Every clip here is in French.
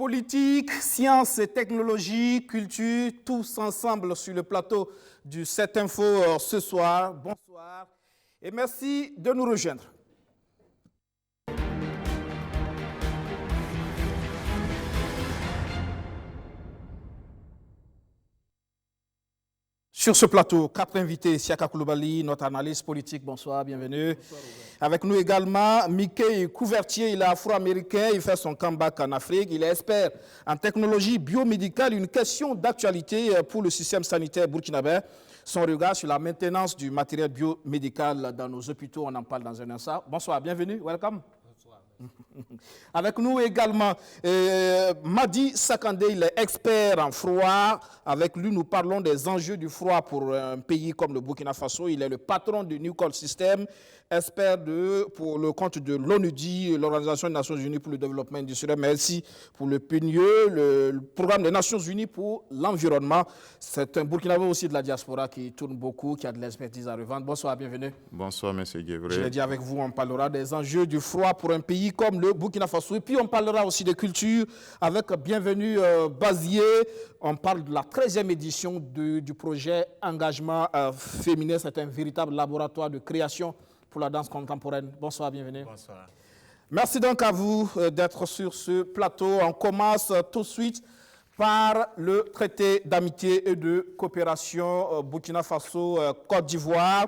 Politique, sciences et technologies, culture, tous ensemble sur le plateau du 7 Info ce soir. Bonsoir et merci de nous rejoindre. Sur ce plateau, 4 invités, Siaka Koulibaly, notre analyste politique, bonsoir, bienvenue. Bonsoir, avec nous également, Mickey Couvertier, il est afro-américain, il fait son comeback en Afrique, il est expert en technologie biomédicale, une question d'actualité pour le système sanitaire burkinabé. Son regard sur la maintenance du matériel biomédical dans nos hôpitaux, on en parle dans un instant. Bonsoir, bienvenue, welcome. Avec nous également, Madi Sakandé, il est expert en froid. Avec lui, nous parlons des enjeux du froid pour un pays comme le Burkina Faso. Il est le patron du New Cold System, expert pour le compte de l'ONUDI, l'Organisation des Nations Unies pour le développement industriel, mais aussi pour le PNUE, le programme des Nations Unies pour l'environnement. C'est un Burkinabé aussi de la diaspora qui tourne beaucoup, qui a de l'expertise à revendre. Bonsoir, bienvenue. Bonsoir, M. Guévré. Je l'ai dit, avec vous, on parlera des enjeux du froid pour un pays comme le Burkina Faso. Et puis, on parlera aussi de culture avec Bienvenue Bazier. On parle de la 13e édition du projet Engagement féminin. C'est un véritable laboratoire de création pour la danse contemporaine. Bonsoir, bienvenue. Bonsoir. Merci donc à vous d'être sur ce plateau. On commence tout de suite par le traité d'amitié et de coopération Burkina Faso-Côte d'Ivoire.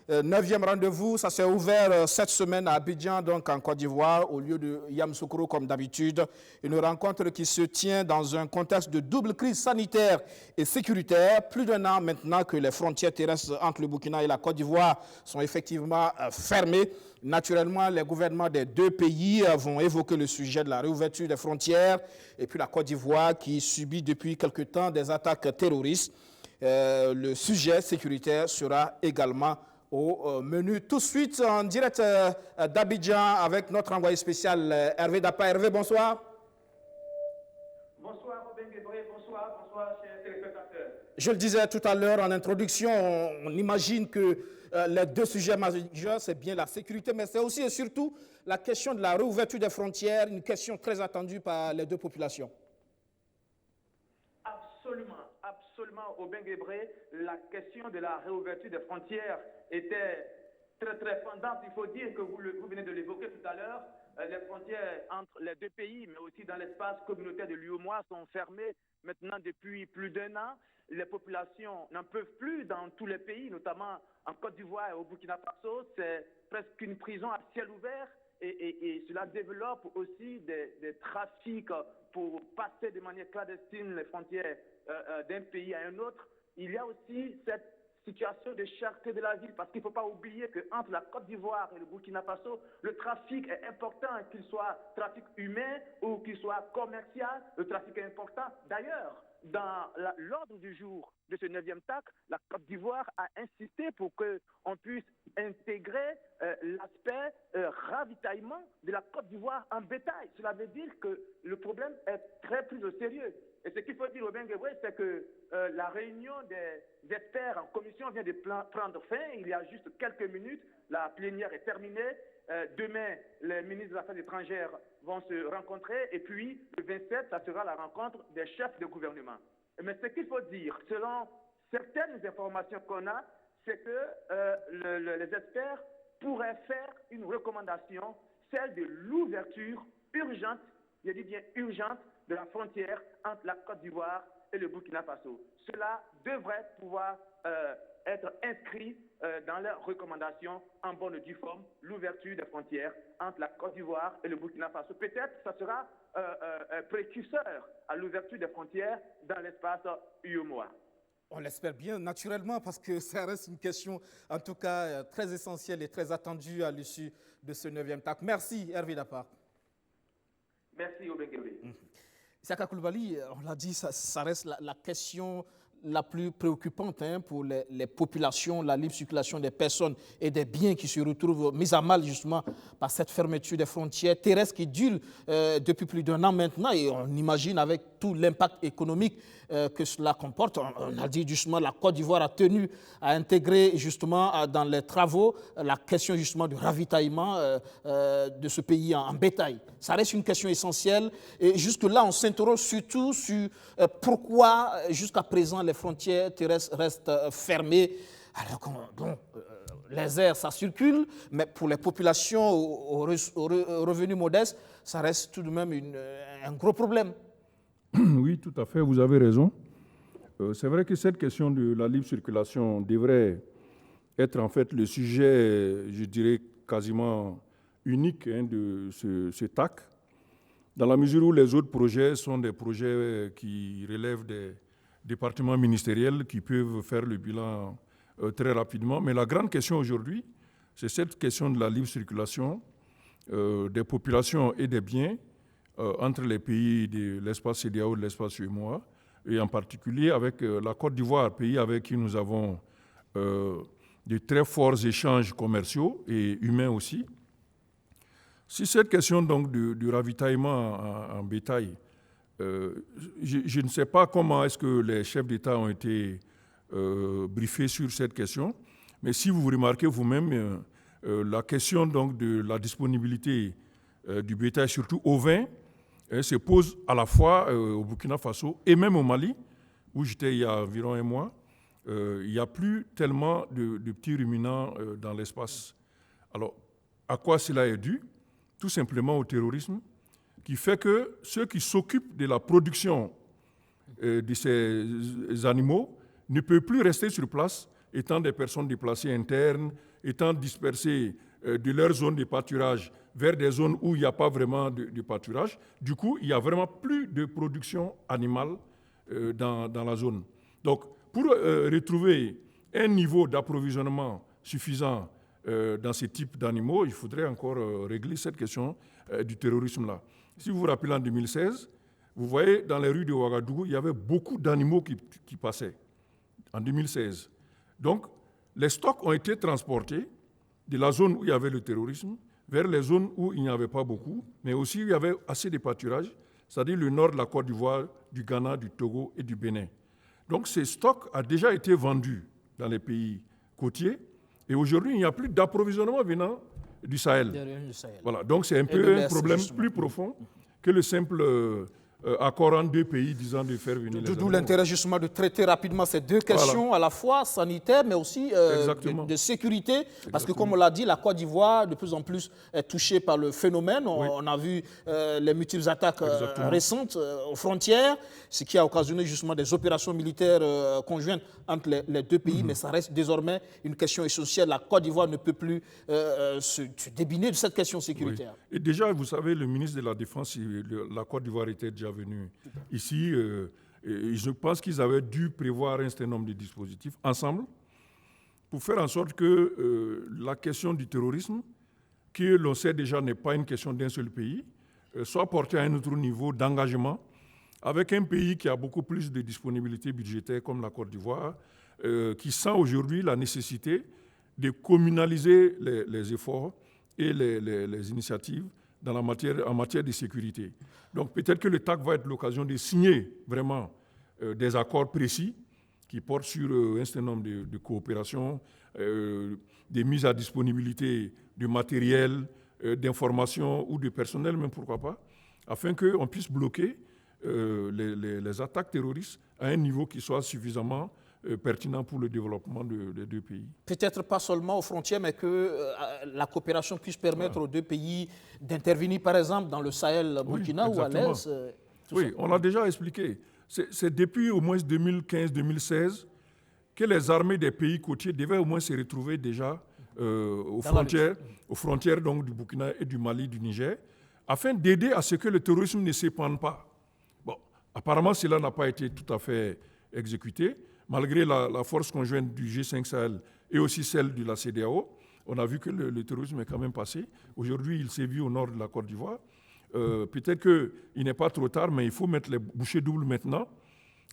9e rendez-vous, ça s'est ouvert cette semaine à Abidjan, donc en Côte d'Ivoire, au lieu de Yamoussoukro comme d'habitude. Une rencontre qui se tient dans un contexte de double crise sanitaire et sécuritaire. Plus d'un an maintenant que les frontières terrestres entre le Burkina et la Côte d'Ivoire sont effectivement fermées. Naturellement, les gouvernements des deux pays vont évoquer le sujet de la réouverture des frontières et puis la Côte d'Ivoire qui subit depuis quelque temps des attaques terroristes. Le sujet sécuritaire sera également au menu. Tout de suite, en direct d'Abidjan avec notre envoyé spécial Hervé Dapa. Hervé, bonsoir. Bonsoir, Robin Guébré. Bonsoir, chers téléspectateurs. Je le disais tout à l'heure en introduction, on imagine que les deux sujets majeurs, c'est bien la sécurité, mais c'est aussi et surtout la question de la réouverture des frontières, une question très attendue par les deux populations. Absolument, Robin Guébré, la question de la réouverture des frontières était très pendante. Il faut dire que vous venez de l'évoquer tout à l'heure, les frontières entre les deux pays, mais aussi dans l'espace communautaire de l'UEMOA sont fermées maintenant depuis plus d'un an. Les populations n'en peuvent plus dans tous les pays, notamment en Côte d'Ivoire et au Burkina Faso. C'est presque une prison à ciel ouvert et cela développe aussi des trafics pour passer de manière clandestine les frontières d'un pays à un autre. Il y a aussi cette situation de cherté de la ville, parce qu'il ne faut pas oublier qu'entre la Côte d'Ivoire et le Burkina Faso, le trafic est important, qu'il soit trafic humain ou qu'il soit commercial, le trafic est important. D'ailleurs, dans l'ordre du jour de ce 9e TAC, la Côte d'Ivoire a insisté pour qu'on puisse intégrer l'aspect ravitaillement de la Côte d'Ivoire en bétail. Cela veut dire que le problème est très pris au sérieux. Et ce qu'il faut dire, Robin Guébré, c'est que la réunion des experts en commission vient de prendre fin. Il y a juste quelques minutes, la plénière est terminée. Demain, les ministres des Affaires étrangères vont se rencontrer. Et puis, le 27, ça sera la rencontre des chefs de gouvernement. Mais ce qu'il faut dire, selon certaines informations qu'on a, c'est que les experts pourraient faire une recommandation, celle de l'ouverture urgente, je dis bien urgente, de la frontière entre la Côte d'Ivoire et le Burkina Faso. Cela devrait pouvoir être inscrit dans leurs recommandations en bonne et due forme, l'ouverture des frontières entre la Côte d'Ivoire et le Burkina Faso. Peut-être que ça sera un précurseur à l'ouverture des frontières dans l'espace UEMOA. On l'espère bien, naturellement, parce que ça reste une question, en tout cas, très essentielle et très attendue à l'issue de ce 9e TAC. Merci, Hervé Dapa. Merci, Obengebe. Siaka Koulibaly, on l'a dit, ça reste la question la plus préoccupante pour les populations, la libre circulation des personnes et des biens qui se retrouvent mis à mal justement par cette fermeture des frontières terrestres qui dure depuis plus d'1 an maintenant, et on imagine avec tout l'impact économique que cela comporte. On a dit justement la Côte d'Ivoire a tenu à intégrer justement dans les travaux la question justement du ravitaillement de ce pays en bétail. Ça reste une question essentielle et jusque-là on s'interroge surtout sur pourquoi jusqu'à présent les frontières terrestres restent fermées alors que les airs ça circule, mais pour les populations aux revenus modestes, ça reste tout de même un gros problème. Oui, tout à fait, vous avez raison. C'est vrai que cette question de la libre circulation devrait être en fait le sujet, je dirais, quasiment unique de ce TAC, dans la mesure où les autres projets sont des projets qui relèvent des départements ministériels qui peuvent faire le bilan très rapidement. Mais la grande question aujourd'hui, c'est cette question de la libre circulation des populations et des biens entre les pays de l'espace CEDEAO et de l'espace UEMOA, et en particulier avec la Côte d'Ivoire, pays avec qui nous avons de très forts échanges commerciaux et humains aussi. Si cette question donc du ravitaillement en bétail, je ne sais pas comment est-ce que les chefs d'État ont été briefés sur cette question, mais si vous remarquez vous-même, la question donc de la disponibilité du bétail, surtout ovin, se pose à la fois au Burkina Faso et même au Mali, où j'étais il y a environ 1 mois. Il n'y a plus tellement de petits ruminants dans l'espace. Alors, à quoi cela est dû? Tout simplement au terrorisme, qui fait que ceux qui s'occupent de la production de ces animaux ne peuvent plus rester sur place, étant des personnes déplacées internes, étant dispersées de leur zone de pâturage vers des zones où il n'y a pas vraiment de pâturage. Du coup, il n'y a vraiment plus de production animale dans la zone. Donc, pour retrouver un niveau d'approvisionnement suffisant dans ce type d'animaux, il faudrait encore régler cette question du terrorisme-là. Si vous vous rappelez, en 2016, vous voyez, dans les rues de Ouagadougou, il y avait beaucoup d'animaux qui passaient, en 2016. Donc, les stocks ont été transportés de la zone où il y avait le terrorisme vers les zones où il n'y avait pas beaucoup, mais aussi où il y avait assez de pâturage, c'est-à-dire le nord de la Côte d'Ivoire, du Ghana, du Togo et du Bénin. Donc, ces stocks ont déjà été vendus dans les pays côtiers, et aujourd'hui, il n'y a plus d'approvisionnement venant du Sahel. Voilà, donc c'est un peu un problème plus profond que le simple accord en 2 pays disant de faire venir les animaux. D'où l'intérêt justement de traiter rapidement ces 2 questions, voilà, à la fois sanitaires mais aussi de sécurité. Parce que comme on l'a dit, la Côte d'Ivoire de plus en plus est touchée par le phénomène. Oui. On a vu les multiples attaques récentes aux frontières, ce qui a occasionné justement des opérations militaires conjointes entre les 2 pays. Mais ça reste désormais une question essentielle. La Côte d'Ivoire ne peut plus se débiner de cette question sécuritaire. Oui. Et déjà, vous savez, le ministre de la Défense, la Côte d'Ivoire était déjà venu ici. Je pense qu'ils avaient dû prévoir un certain nombre de dispositifs ensemble pour faire en sorte que la question du terrorisme, que l'on sait déjà n'est pas une question d'un seul pays, soit portée à un autre niveau d'engagement avec un pays qui a beaucoup plus de disponibilité budgétaire comme la Côte d'Ivoire, qui sent aujourd'hui la nécessité de communaliser les efforts et les initiatives en matière de sécurité. Donc peut-être que le TAC va être l'occasion de signer vraiment des accords précis qui portent sur un certain nombre de coopérations, des mises à disponibilité de matériel, d'informations ou de personnel même, pourquoi pas, afin qu'on puisse bloquer les attaques terroristes à un niveau qui soit suffisamment pertinent pour le développement des 2 pays. Peut-être pas seulement aux frontières, mais que la coopération puisse permettre aux 2 pays d'intervenir, par exemple, dans le Sahel, Burkina ou à l'Est. Oui, on l'a déjà expliqué. C'est depuis au moins 2015-2016 que les armées des pays côtiers devaient au moins se retrouver déjà aux frontières donc, du Burkina et du Mali, du Niger, afin d'aider à ce que le terrorisme ne s'épande pas. Bon, apparemment, cela n'a pas été tout à fait exécuté. Malgré la force conjointe du G5 Sahel et aussi celle de la CEDEAO, on a vu que le terrorisme est quand même passé. Aujourd'hui, il s'est vu au nord de la Côte d'Ivoire. Peut-être qu'il n'est pas trop tard, mais il faut mettre les bouchées doubles maintenant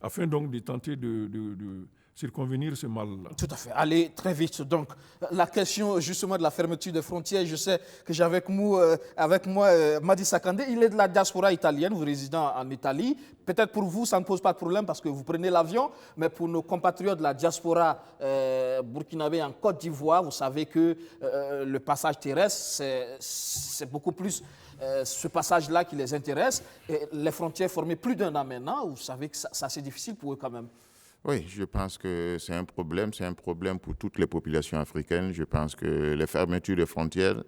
afin donc de tenter de circonvenir ce mal-là. Tout à fait. Allez très vite. Donc, la question justement de la fermeture des frontières, je sais que j'ai avec moi Madi Sakandé. Il est de la diaspora italienne, vous résidez en Italie. Peut-être pour vous, ça ne pose pas de problème parce que vous prenez l'avion, mais pour nos compatriotes de la diaspora burkinabé en Côte d'Ivoire, vous savez que le passage terrestre, c'est beaucoup plus ce passage-là qui les intéresse. Et les frontières formées plus d'un an maintenant, vous savez que c'est assez difficile pour eux quand même. Oui, je pense que c'est un problème pour toutes les populations africaines. Je pense que les fermetures de frontières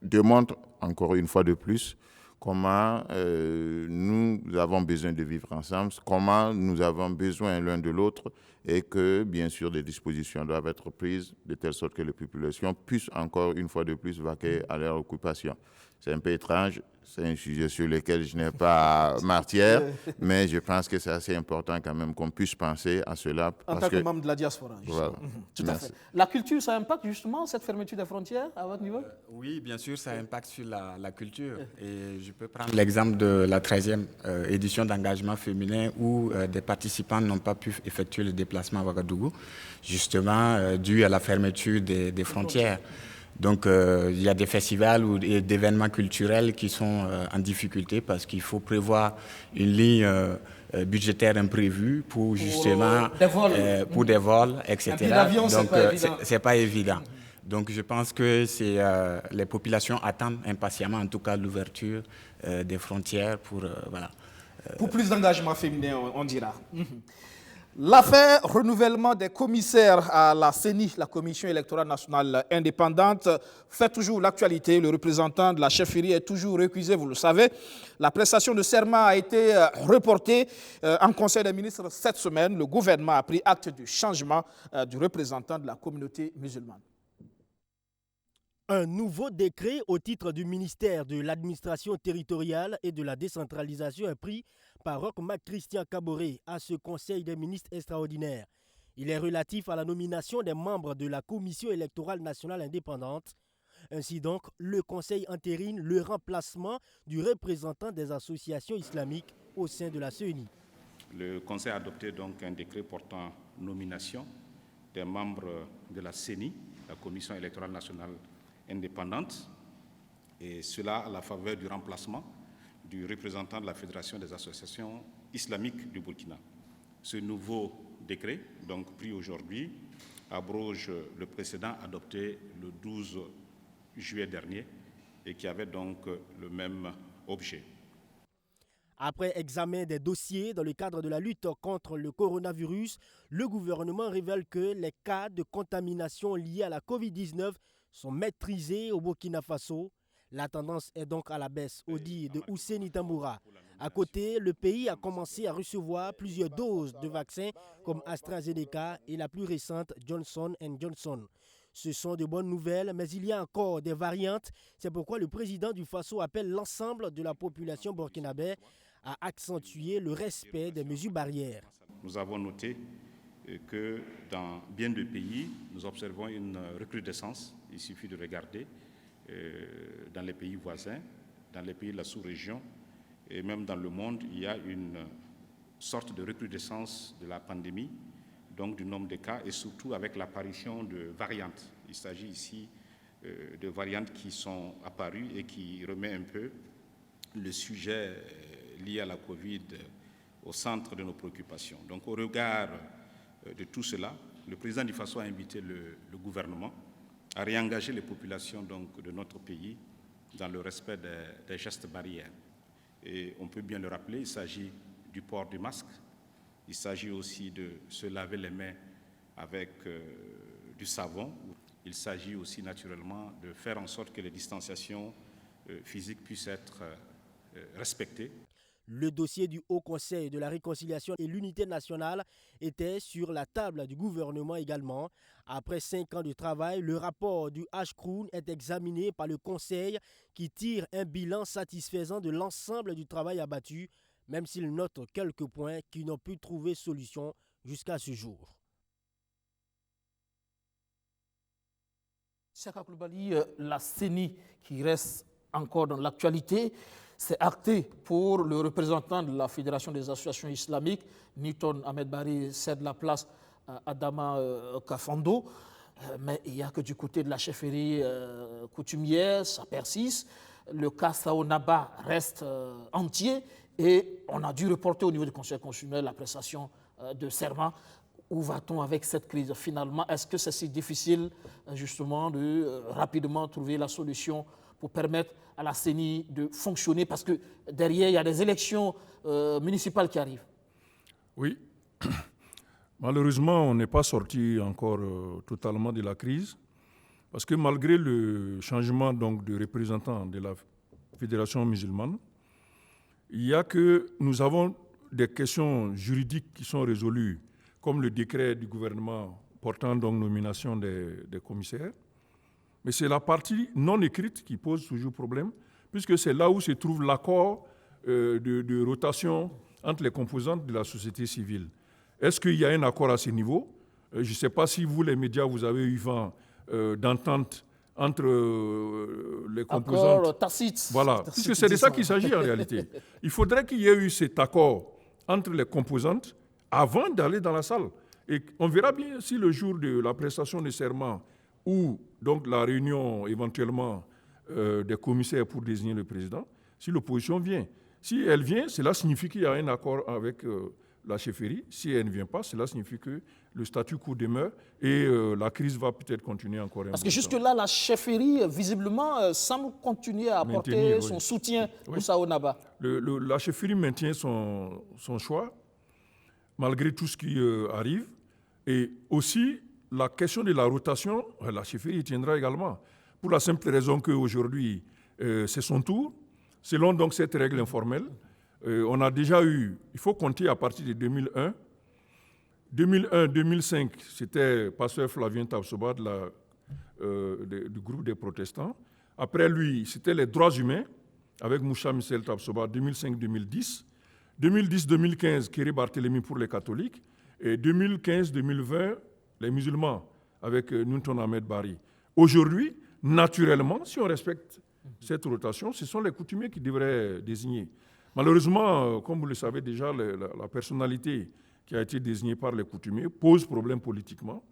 démontrent encore une fois de plus comment nous avons besoin de vivre ensemble, comment nous avons besoin l'un de l'autre et que, bien sûr, des dispositions doivent être prises de telle sorte que les populations puissent encore une fois de plus vaquer à leur occupation. C'est un peu étrange, c'est un sujet sur lequel je n'ai pas martyr, mais je pense que c'est assez important quand même qu'on puisse penser à cela. En tant que membre de la diaspora, voilà. Tout à fait. La culture, ça impacte justement cette fermeture des frontières à votre niveau? Oui, bien sûr, ça impacte sur la culture. Et je peux prendre l'exemple de la 13e édition d'engagement féminin où des participants n'ont pas pu effectuer le déplacement à Ouagadougou, justement dû à la fermeture des frontières. Donc, il y a des festivals ou des événements culturels qui sont en difficulté parce qu'il faut prévoir une ligne budgétaire imprévue pour justement pour des vols, etc. Donc, c'est pas évident. Donc, je pense que les populations attendent impatiemment, en tout cas, l'ouverture des frontières pour voilà. Pour plus d'engagement féminin, on dira. L'affaire renouvellement des commissaires à la CENI, la Commission électorale nationale indépendante, fait toujours l'actualité. Le représentant de la chefferie est toujours récusé, vous le savez. La prestation de serment a été reportée en Conseil des ministres cette semaine. Le gouvernement a pris acte du changement du représentant de la communauté musulmane. Un nouveau décret au titre du ministère de l'administration territoriale et de la décentralisation est pris par Roch-Marc Christian Kaboré à ce Conseil des ministres extraordinaire. Il est relatif à la nomination des membres de la Commission électorale nationale indépendante. Ainsi donc, le Conseil entérine le remplacement du représentant des associations islamiques au sein de la CENI. Le Conseil a adopté donc un décret portant nomination des membres de la CENI, la Commission électorale nationale indépendante, et cela à la faveur du remplacement du représentant de la Fédération des associations islamiques du Burkina. Ce nouveau décret, donc pris aujourd'hui, abroge le précédent adopté le 12 juillet dernier et qui avait donc le même objet. Après examen des dossiers dans le cadre de la lutte contre le coronavirus, le gouvernement révèle que les cas de contamination liés à la COVID-19 sont maîtrisés au Burkina Faso. La tendance est donc à la baisse, au dit de Ousseini Tamboura. À côté, le pays a commencé à recevoir plusieurs doses de vaccins comme AstraZeneca et la plus récente Johnson & Johnson. Ce sont de bonnes nouvelles, mais il y a encore des variantes. C'est pourquoi le président du Faso appelle l'ensemble de la population burkinabé à accentuer le respect des mesures barrières. Nous avons noté que dans bien de pays, nous observons une recrudescence. Il suffit de regarder dans les pays voisins, dans les pays de la sous-région et même dans le monde, il y a une sorte de recrudescence de la pandémie, donc du nombre de cas et surtout avec l'apparition de variantes. Il s'agit ici de variantes qui sont apparues et qui remet un peu le sujet lié à la Covid au centre de nos préoccupations. Donc au regard de tout cela, le président du Faso a invité le gouvernement à réengager les populations donc, de notre pays dans le respect des gestes barrières. Et on peut bien le rappeler, il s'agit du port du masque, il s'agit aussi de se laver les mains avec du savon, il s'agit aussi naturellement de faire en sorte que les distanciations physiques puissent être respectées. Le dossier du Haut Conseil de la réconciliation et l'unité nationale était sur la table du gouvernement également. Après 5 ans de travail, le rapport du HCROUN est examiné par le Conseil qui tire un bilan satisfaisant de l'ensemble du travail abattu, même s'il note quelques points qui n'ont pu trouver solution jusqu'à ce jour. Chaka Koulibaly, la CENI qui reste encore dans l'actualité. C'est acté pour le représentant de la Fédération des associations islamiques. Newton Ahmed Bari cède la place à Adama Kafando. Mais il n'y a que du côté de la chefferie coutumière, ça persiste. Le cas Sao Naba reste entier et on a dû reporter au niveau du Conseil constitutionnel la prestation de serment. Où va-t-on avec cette crise finalement? Est-ce que c'est si difficile justement de rapidement trouver la solution pour permettre à la CENI de fonctionner? Parce que derrière, il y a des élections municipales qui arrivent. Oui. Malheureusement, on n'est pas sorti encore totalement de la crise. Parce que malgré le changement donc, de représentant de la Fédération musulmane, il y a que nous avons des questions juridiques qui sont résolues, comme le décret du gouvernement portant donc nomination des commissaires. Mais c'est la partie non écrite qui pose toujours problème, puisque c'est là où se trouve l'accord de rotation entre les composantes de la société civile. Est-ce qu'il y a un accord à ce niveau? Je ne sais pas si vous, les médias, vous avez eu vent d'entente entre les composantes. Accord tacite. Voilà, puisque c'est de ça qu'il s'agit en réalité. Il faudrait qu'il y ait eu cet accord entre les composantes avant d'aller dans la salle. Et on verra bien si le jour de la prestation de serment ou donc la réunion éventuellement des commissaires pour désigner le président, si l'opposition vient. Si elle vient, cela signifie qu'il y a un accord avec la chefferie. Si elle ne vient pas, cela signifie que le statu quo demeure et la crise va peut-être continuer encore un peu. Parce que jusque-là, la chefferie, visiblement, semble continuer à apporter son soutien pour Sao Naba. La chefferie maintient son choix, malgré tout ce qui arrive. Et aussi, la question de la rotation, la chefferie tiendra également. Pour la simple raison qu'aujourd'hui, c'est son tour. Selon donc cette règle informelle, on a déjà eu, il faut compter à partir de 2001. 2001-2005, c'était Pasteur Flavien Tabsoba du groupe des protestants. Après lui, c'était les droits humains avec Moucha Michel Tabsoba, 2005-2010. 2010-2015, Kéré Barthélemy pour les catholiques. Et 2015-2020, les musulmans avec Newton Ahmed Bari. Aujourd'hui, naturellement, si on respecte cette rotation, ce sont les coutumiers qui devraient désigner. Malheureusement, comme vous le savez déjà, la personnalité qui a été désignée par les coutumiers pose problème politiquement.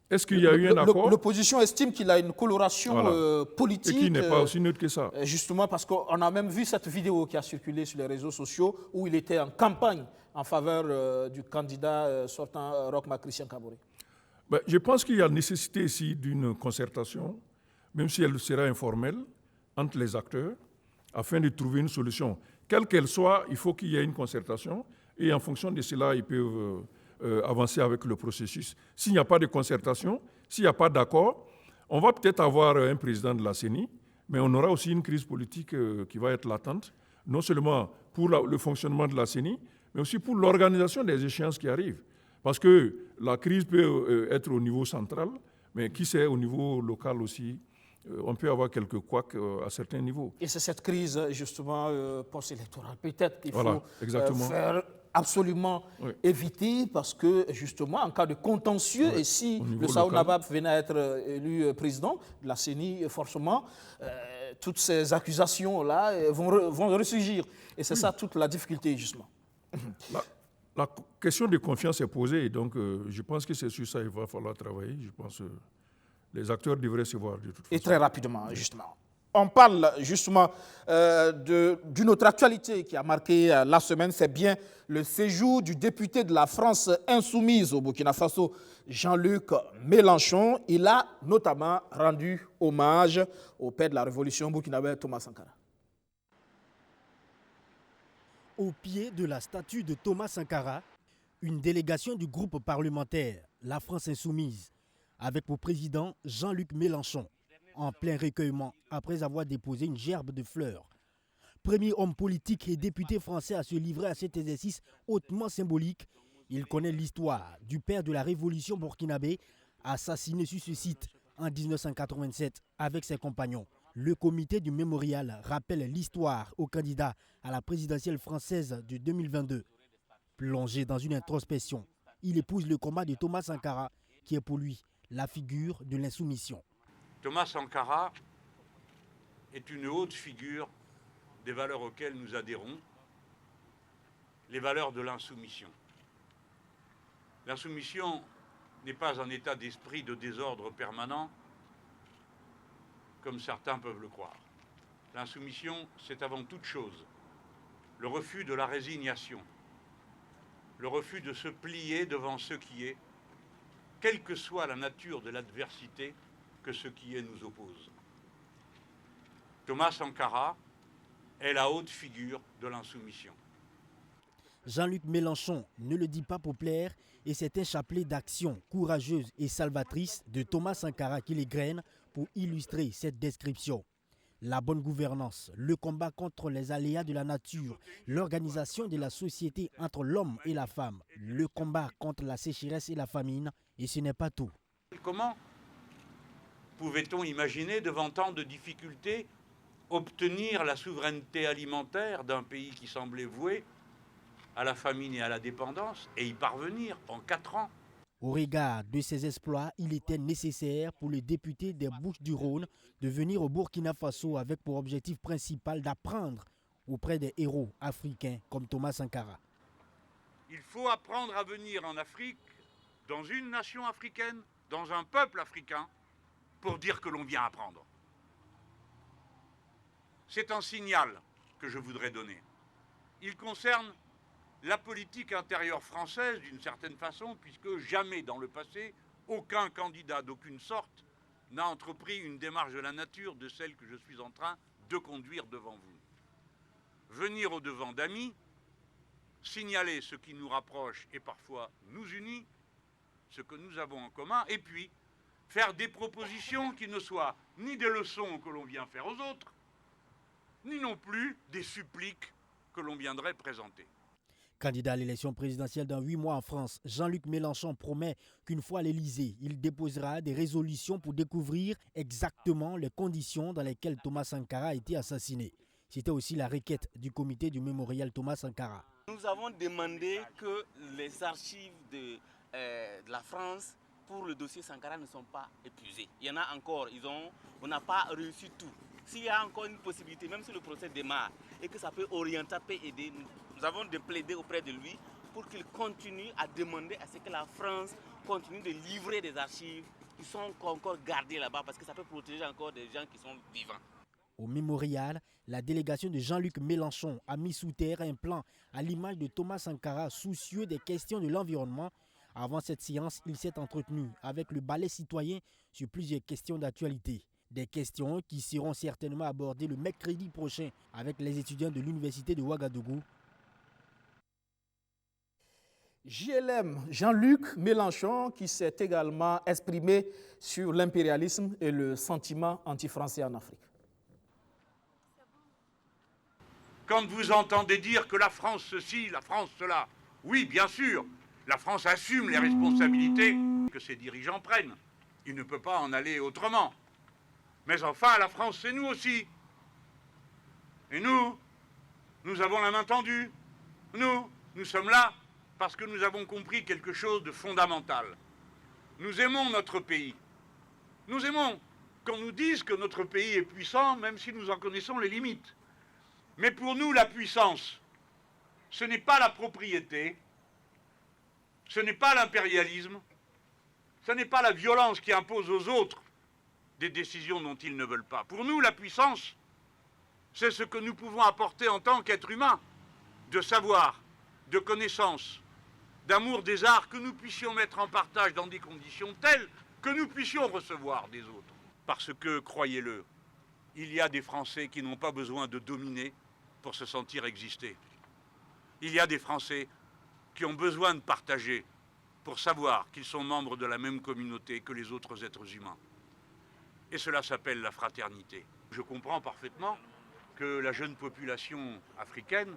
Est-ce qu'il y a eu un accord? L'opposition estime qu'il a une coloration politique. Et qui n'est pas aussi neutre que ça. Justement parce qu'on a même vu cette vidéo qui a circulé sur les réseaux sociaux où il était en campagne en faveur du candidat sortant Roch-Marc Christian Kaboré. Je pense qu'il y a nécessité ici d'une concertation, même si elle sera informelle, entre les acteurs, afin de trouver une solution. Quelle qu'elle soit, il faut qu'il y ait une concertation et en fonction de cela, ils peuvent avancer avec le processus. S'il n'y a pas de concertation, s'il n'y a pas d'accord, on va peut-être avoir un président de la CENI, mais on aura aussi une crise politique qui va être latente, non seulement pour le fonctionnement de la CENI, mais aussi pour l'organisation des échéances qui arrivent. Parce que la crise peut être au niveau central, mais qui sait, au niveau local aussi, on peut avoir quelques couacs à certains niveaux. Et c'est cette crise, justement, post-électorale, peut-être qu'il voilà, faut faire absolument éviter, parce que, justement, en cas de contentieux, et si le Sao Naba venait à être élu président de la CENI, forcément, toutes ces accusations-là vont ressurgir. Et c'est ça toute la difficulté, justement. La question de confiance est posée, donc je pense que c'est sur ça qu'il va falloir travailler. Je pense que les acteurs devraient se voir de toute façon. Et très rapidement, justement. On parle justement d'une autre actualité qui a marqué la semaine, c'est bien le séjour du député de la France insoumise au Burkina Faso, Jean-Luc Mélenchon. Il a notamment rendu hommage au père de la révolution burkinabé, Thomas Sankara. Au pied de la statue de Thomas Sankara, une délégation du groupe parlementaire La France Insoumise, avec pour président Jean-Luc Mélenchon, en plein recueillement après avoir déposé une gerbe de fleurs. Premier homme politique et député français à se livrer à cet exercice hautement symbolique, il connaît l'histoire du père de la révolution burkinabé, assassiné sur ce site en 1987 avec ses compagnons. Le comité du mémorial rappelle l'histoire au candidat à la présidentielle française de 2022. Plongé dans une introspection, il épouse le combat de Thomas Sankara, qui est pour lui la figure de l'insoumission. Thomas Sankara est une haute figure des valeurs auxquelles nous adhérons, les valeurs de l'insoumission. L'insoumission n'est pas un état d'esprit de désordre permanent, comme certains peuvent le croire. L'insoumission, c'est avant toute chose le refus de la résignation, le refus de se plier devant ce qui est, quelle que soit la nature de l'adversité que ce qui est nous oppose. Thomas Sankara est la haute figure de l'insoumission. Jean-Luc Mélenchon ne le dit pas pour plaire et c'est un chapelet d'actions courageuses et salvatrices de Thomas Sankara qui les graine pour illustrer cette description. La bonne gouvernance, le combat contre les aléas de la nature, l'organisation de la société entre l'homme et la femme, le combat contre la sécheresse et la famine, et ce n'est pas tout. Comment pouvait-on imaginer, devant tant de difficultés, obtenir la souveraineté alimentaire d'un pays qui semblait voué à la famine et à la dépendance, et y parvenir en 4 ans? Au regard de ces exploits, il était nécessaire pour le député des Bouches-du-Rhône de venir au Burkina Faso avec pour objectif principal d'apprendre auprès des héros africains comme Thomas Sankara. Il faut apprendre à venir en Afrique, dans une nation africaine, dans un peuple africain, pour dire que l'on vient apprendre. C'est un signal que je voudrais donner. Il concerne la politique intérieure française d'une certaine façon, puisque jamais dans le passé, aucun candidat d'aucune sorte n'a entrepris une démarche de la nature de celle que je suis en train de conduire devant vous. Venir au-devant d'amis, signaler ce qui nous rapproche et parfois nous unit, ce que nous avons en commun, et puis faire des propositions qui ne soient ni des leçons que l'on vient faire aux autres, ni non plus des suppliques que l'on viendrait présenter. Candidat à l'élection présidentielle dans 8 mois en France, Jean-Luc Mélenchon promet qu'une fois à l'Élysée, il déposera des résolutions pour découvrir exactement les conditions dans lesquelles Thomas Sankara a été assassiné. C'était aussi la requête du comité du mémorial Thomas Sankara. Nous avons demandé que les archives de la France pour le dossier Sankara ne sont pas épuisées. Il y en a encore, on n'a pas réussi tout. S'il y a encore une possibilité, même si le procès démarre et que ça peut orienter, peut aider, nous avons de plaider auprès de lui pour qu'il continue à demander à ce que la France continue de livrer des archives qui sont encore gardées là-bas parce que ça peut protéger encore des gens qui sont vivants. Au mémorial, la délégation de Jean-Luc Mélenchon a mis sous terre un plan à l'image de Thomas Sankara soucieux des questions de l'environnement. Avant cette séance, il s'est entretenu avec le ballet citoyen sur plusieurs questions d'actualité. Des questions qui seront certainement abordées le mercredi prochain avec les étudiants de l'université de Ouagadougou. JLM, Jean-Luc Mélenchon, qui s'est également exprimé sur l'impérialisme et le sentiment anti-français en Afrique. Quand vous entendez dire que la France ceci, la France cela, oui, bien sûr, la France assume les responsabilités que ses dirigeants prennent. Il ne peut pas en aller autrement. Mais enfin, la France, c'est nous aussi. Et nous avons la main tendue. Nous sommes là parce que nous avons compris quelque chose de fondamental. Nous aimons notre pays. Nous aimons qu'on nous dise que notre pays est puissant, même si nous en connaissons les limites. Mais pour nous, la puissance, ce n'est pas la propriété, ce n'est pas l'impérialisme, ce n'est pas la violence qui impose aux autres des décisions dont ils ne veulent pas. Pour nous, la puissance, c'est ce que nous pouvons apporter en tant qu'êtres humains, de savoir, de connaissance, d'amour des arts que nous puissions mettre en partage dans des conditions telles que nous puissions recevoir des autres. Parce que, croyez-le, il y a des Français qui n'ont pas besoin de dominer pour se sentir exister. Il y a des Français qui ont besoin de partager pour savoir qu'ils sont membres de la même communauté que les autres êtres humains. Et cela s'appelle la fraternité. Je comprends parfaitement que la jeune population africaine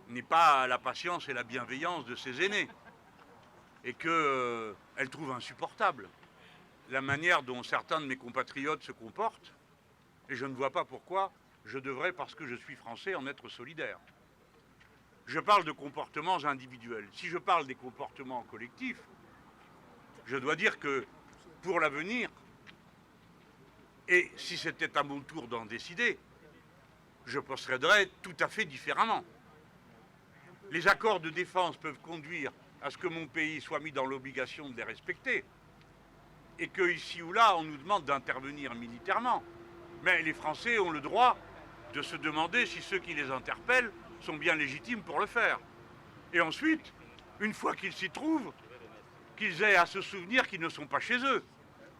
n'ait pas la patience et la bienveillance de ses aînés et qu'elle trouve insupportable la manière dont certains de mes compatriotes se comportent, et je ne vois pas pourquoi je devrais, parce que je suis français, en être solidaire. Je parle de comportements individuels. Si je parle des comportements collectifs, je dois dire que pour l'avenir, et si c'était à mon tour d'en décider, je procéderai tout à fait différemment. Les accords de défense peuvent conduire à ce que mon pays soit mis dans l'obligation de les respecter et qu'ici ou là, on nous demande d'intervenir militairement. Mais les Français ont le droit de se demander si ceux qui les interpellent sont bien légitimes pour le faire. Et ensuite, une fois qu'ils s'y trouvent, qu'ils aient à se souvenir qu'ils ne sont pas chez eux.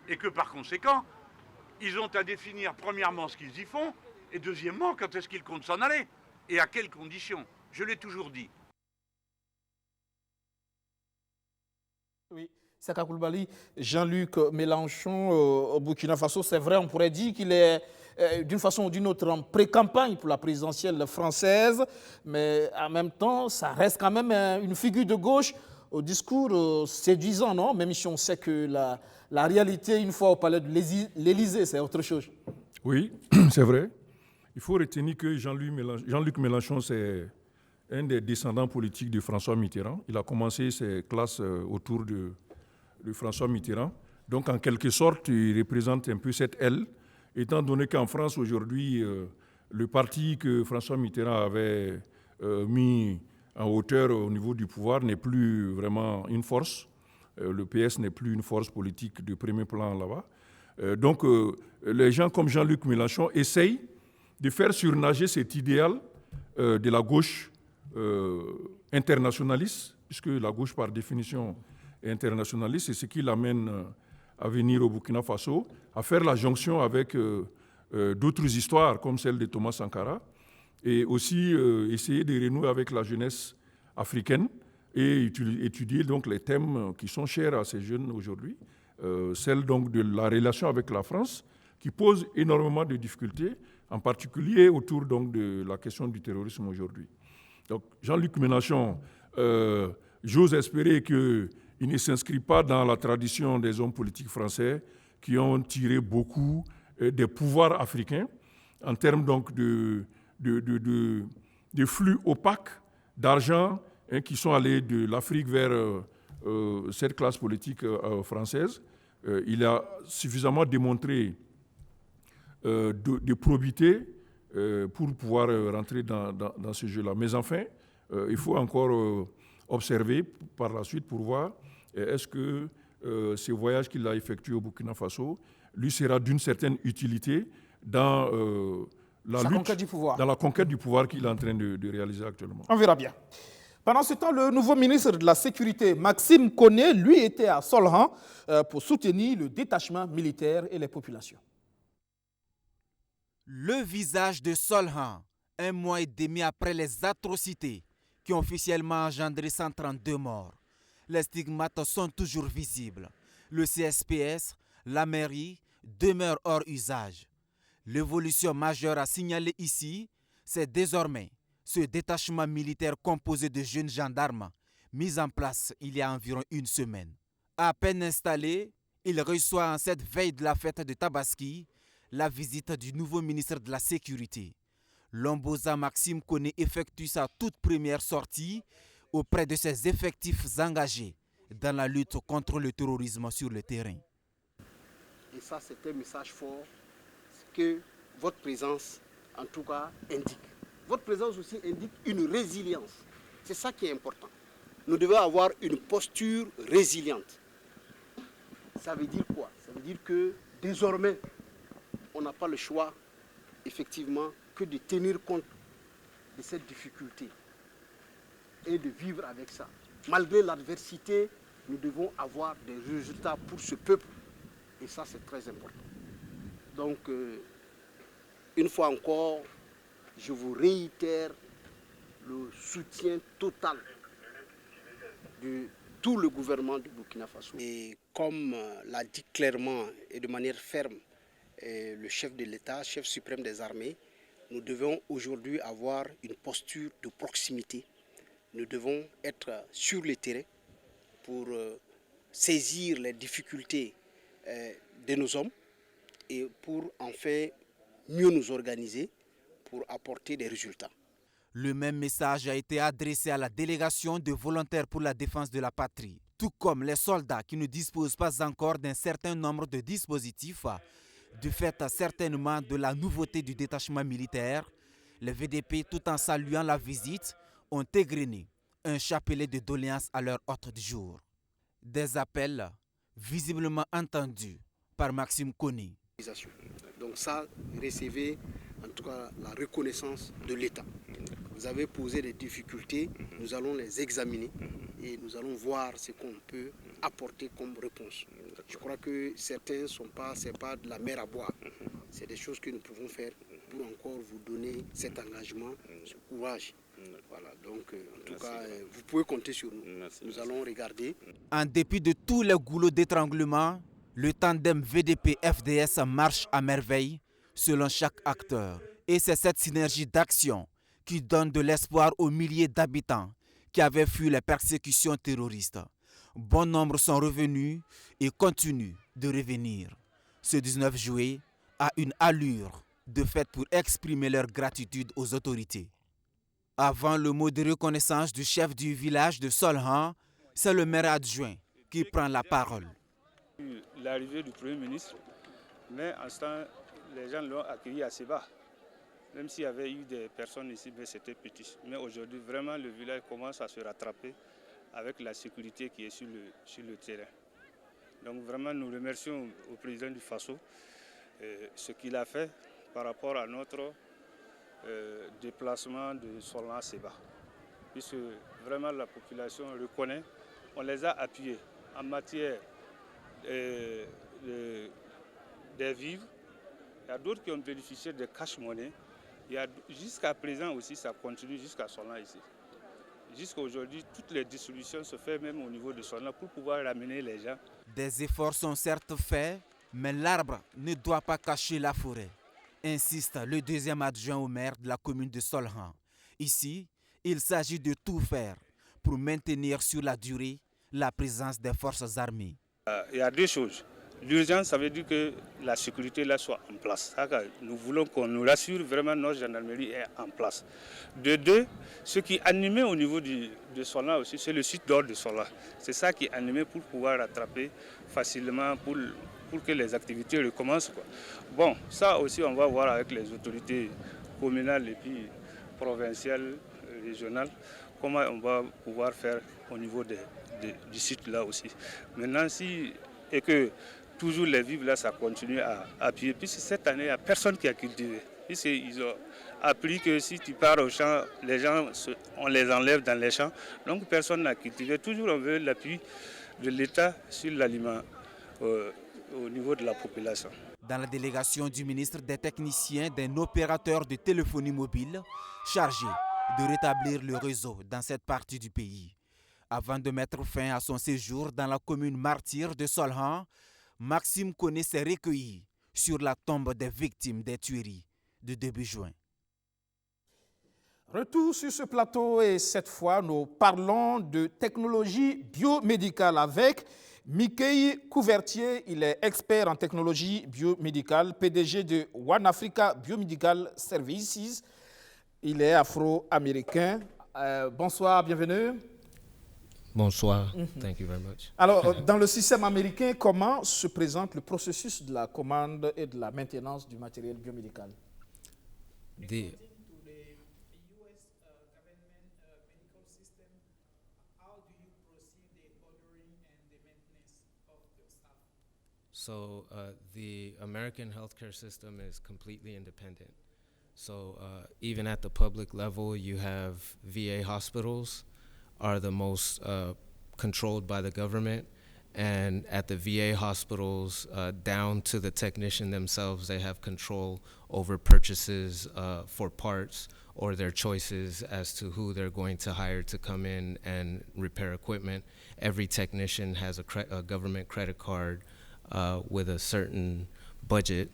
Et que par conséquent, ils ont à définir premièrement ce qu'ils y font et deuxièmement quand est-ce qu'ils comptent s'en aller et à quelles conditions. Je l'ai toujours dit. Oui, Saka Coulibaly, Jean-Luc Mélenchon au Burkina Faso, c'est vrai, on pourrait dire qu'il est d'une façon ou d'une autre en pré-campagne pour la présidentielle française, mais en même temps, ça reste quand même une figure de gauche au discours séduisant, non? Même si on sait que la réalité, une fois au palais de l'Élysée, c'est autre chose. Oui, c'est vrai. Il faut retenir que Jean-Luc Mélenchon, c'est un des descendants politiques de François Mitterrand. Il a commencé ses classes autour de François Mitterrand. Donc, en quelque sorte, il représente un peu cette aile, étant donné qu'en France, aujourd'hui, le parti que François Mitterrand avait mis en hauteur au niveau du pouvoir n'est plus vraiment une force. Le PS n'est plus une force politique de premier plan là-bas. Donc, les gens comme Jean-Luc Mélenchon essayent de faire surnager cet idéal de la gauche internationaliste, puisque la gauche, par définition, est internationaliste, c'est ce qui l'amène à venir au Burkina Faso, à faire la jonction avec d'autres histoires, comme celle de Thomas Sankara, et aussi essayer de renouer avec la jeunesse africaine et étudier donc les thèmes qui sont chers à ces jeunes aujourd'hui, celle donc de la relation avec la France, qui pose énormément de difficultés, en particulier autour donc de la question du terrorisme aujourd'hui. Donc Jean-Luc Mélenchon, j'ose espérer qu'il ne s'inscrit pas dans la tradition des hommes politiques français qui ont tiré beaucoup des pouvoirs africains en termes donc de flux opaques d'argent qui sont allés de l'Afrique vers cette classe politique française. Il a suffisamment démontré de probité pour pouvoir rentrer dans ce jeu-là. Mais enfin, il faut encore observer par la suite pour voir est-ce que ce voyage qu'il a effectué au Burkina Faso lui sera d'une certaine utilité dans la conquête du pouvoir qu'il est en train de réaliser actuellement. On verra bien. Pendant ce temps, le nouveau ministre de la Sécurité, Maxime Koné, lui était à Solhan pour soutenir le détachement militaire et les populations. Le visage de Solhan, un mois et demi après les atrocités qui ont officiellement engendré 132 morts. Les stigmates sont toujours visibles. Le CSPS, la mairie, demeurent hors usage. L'évolution majeure à signaler ici, c'est désormais ce détachement militaire composé de jeunes gendarmes, mis en place il y a environ une semaine. À peine installé, il reçoit en cette veille de la fête de Tabaski la visite du nouveau ministre de la Sécurité. L'Ombosa Maxime Koné effectue sa toute première sortie auprès de ses effectifs engagés dans la lutte contre le terrorisme sur le terrain. Et ça, c'est un message fort que votre présence, en tout cas, indique. Votre présence aussi indique une résilience. C'est ça qui est important. Nous devons avoir une posture résiliente. Ça veut dire quoi? Ça veut dire que désormais, on n'a pas le choix, effectivement, que de tenir compte de cette difficulté et de vivre avec ça. Malgré l'adversité, nous devons avoir des résultats pour ce peuple. Et ça, c'est très important. Donc, une fois encore, je vous réitère le soutien total de tout le gouvernement du Burkina Faso. Et comme l'a dit clairement et de manière ferme le chef de l'État, chef suprême des armées, nous devons aujourd'hui avoir une posture de proximité. Nous devons être sur le terrain pour saisir les difficultés de nos hommes et pour enfin mieux nous organiser pour apporter des résultats. Le même message a été adressé à la délégation de volontaires pour la défense de la patrie, tout comme les soldats qui ne disposent pas encore d'un certain nombre de dispositifs. Du fait certainement de la nouveauté du détachement militaire, Les VDP, tout en saluant la visite, ont égrené un chapelet de doléances à leur ordre du jour. Des appels visiblement entendus par Maxime Kony. Donc ça, recevez en tout cas la reconnaissance de l'État. Vous avez posé des difficultés, nous allons les examiner et nous allons voir ce qu'on peut apporter comme réponse. Je crois que certains c'est pas de la mer à boire. C'est des choses que nous pouvons faire pour encore vous donner cet engagement, ce courage. Voilà, donc en tout cas, vous pouvez compter sur nous. Nous allons regarder. En dépit de tous les goulots d'étranglement, le tandem VDP-FDS marche à merveille selon chaque acteur. Et c'est cette synergie d'action qui donne de l'espoir aux milliers d'habitants qui avaient fui les persécutions terroristes. Bon nombre sont revenus et continuent de revenir. Ce 19 juillet a une allure de fête pour exprimer leur gratitude aux autorités. Avant le mot de reconnaissance du chef du village de Solhan, c'est le maire adjoint qui prend la parole. L'arrivée du Premier ministre, mais en ce temps, les gens l'ont accueilli assez bas. Même s'il y avait eu des personnes ici, mais c'était petit. Mais aujourd'hui, vraiment, le village commence à se rattraper avec la sécurité qui est sur le terrain. Donc vraiment, nous remercions au président du Faso ce qu'il a fait par rapport à notre déplacement de Solhan à Seba. Puisque vraiment la population reconnaît, on les a appuyés en matière des vivres. Il y a d'autres qui ont bénéficié de cash-money. Jusqu'à présent aussi, ça continue jusqu'à Solhan ici. Jusqu'à aujourd'hui, toutes les distributions se font même au niveau de Solhan pour pouvoir ramener les gens. Des efforts sont certes faits, mais l'arbre ne doit pas cacher la forêt, insiste le deuxième adjoint au maire de la commune de Solhan. Ici, il s'agit de tout faire pour maintenir sur la durée la présence des forces armées. Il y a deux choses. L'urgence, ça veut dire que la sécurité là soit en place. Nous voulons qu'on nous rassure vraiment notre gendarmerie est en place. De deux, ce qui est animé au niveau de Solhan aussi, c'est le site d'ordre de Solhan. C'est ça qui est animé pour pouvoir rattraper facilement, pour que les activités recommencent, quoi. Bon, ça aussi on va voir avec les autorités communales et puis provinciales, régionales, comment on va pouvoir faire au niveau du site là aussi. Maintenant, et que toujours les vivres là, ça continue à appuyer. Puisque cette année, il n'y a personne qui a cultivé. Ils ont appris que si tu pars au champ, les gens, on les enlève dans les champs. Donc personne n'a cultivé. Toujours on veut l'appui de l'État sur l'aliment au niveau de la population. Dans la délégation du ministre des techniciens d'un opérateur de téléphonie mobile chargé de rétablir le réseau dans cette partie du pays. Avant de mettre fin à son séjour dans la commune martyre de Solhan, Maxime Kony s'est recueilli sur la tombe des victimes des tueries de début juin. Retour sur ce plateau et cette fois, nous parlons de technologie biomédicale avec Mickey Couvertier. Il est expert en technologie biomédicale, PDG de One Africa Biomedical Services. Il est afro-américain. Bonsoir, bienvenue. Bonsoir, thank you very much. Alors, dans le système américain, comment se présente le processus de la commande et de la maintenance du matériel biomédical? So the American healthcare system is completely independent. So even at the public level, you have VA hospitals are the most controlled by the government. And at the VA hospitals, down to the technician themselves, they have control over purchases for parts or their choices as to who they're going to hire to come in and repair equipment. Every technician has a government credit card with a certain budget.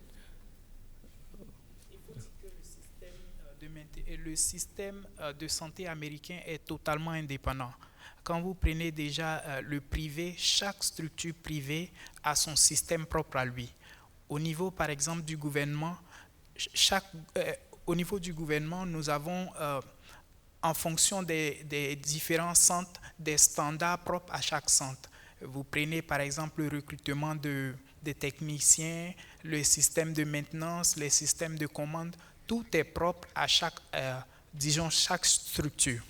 Le système de santé américain est totalement indépendant. Quand vous prenez déjà le privé, chaque structure privée a son système propre à lui. Au niveau, par exemple, du gouvernement, nous avons, en fonction des différents centres, des standards propres à chaque centre. Vous prenez, par exemple, le recrutement des techniciens, le système de maintenance, les systèmes de commande. tout est propre à chaque, disons, chaque structure.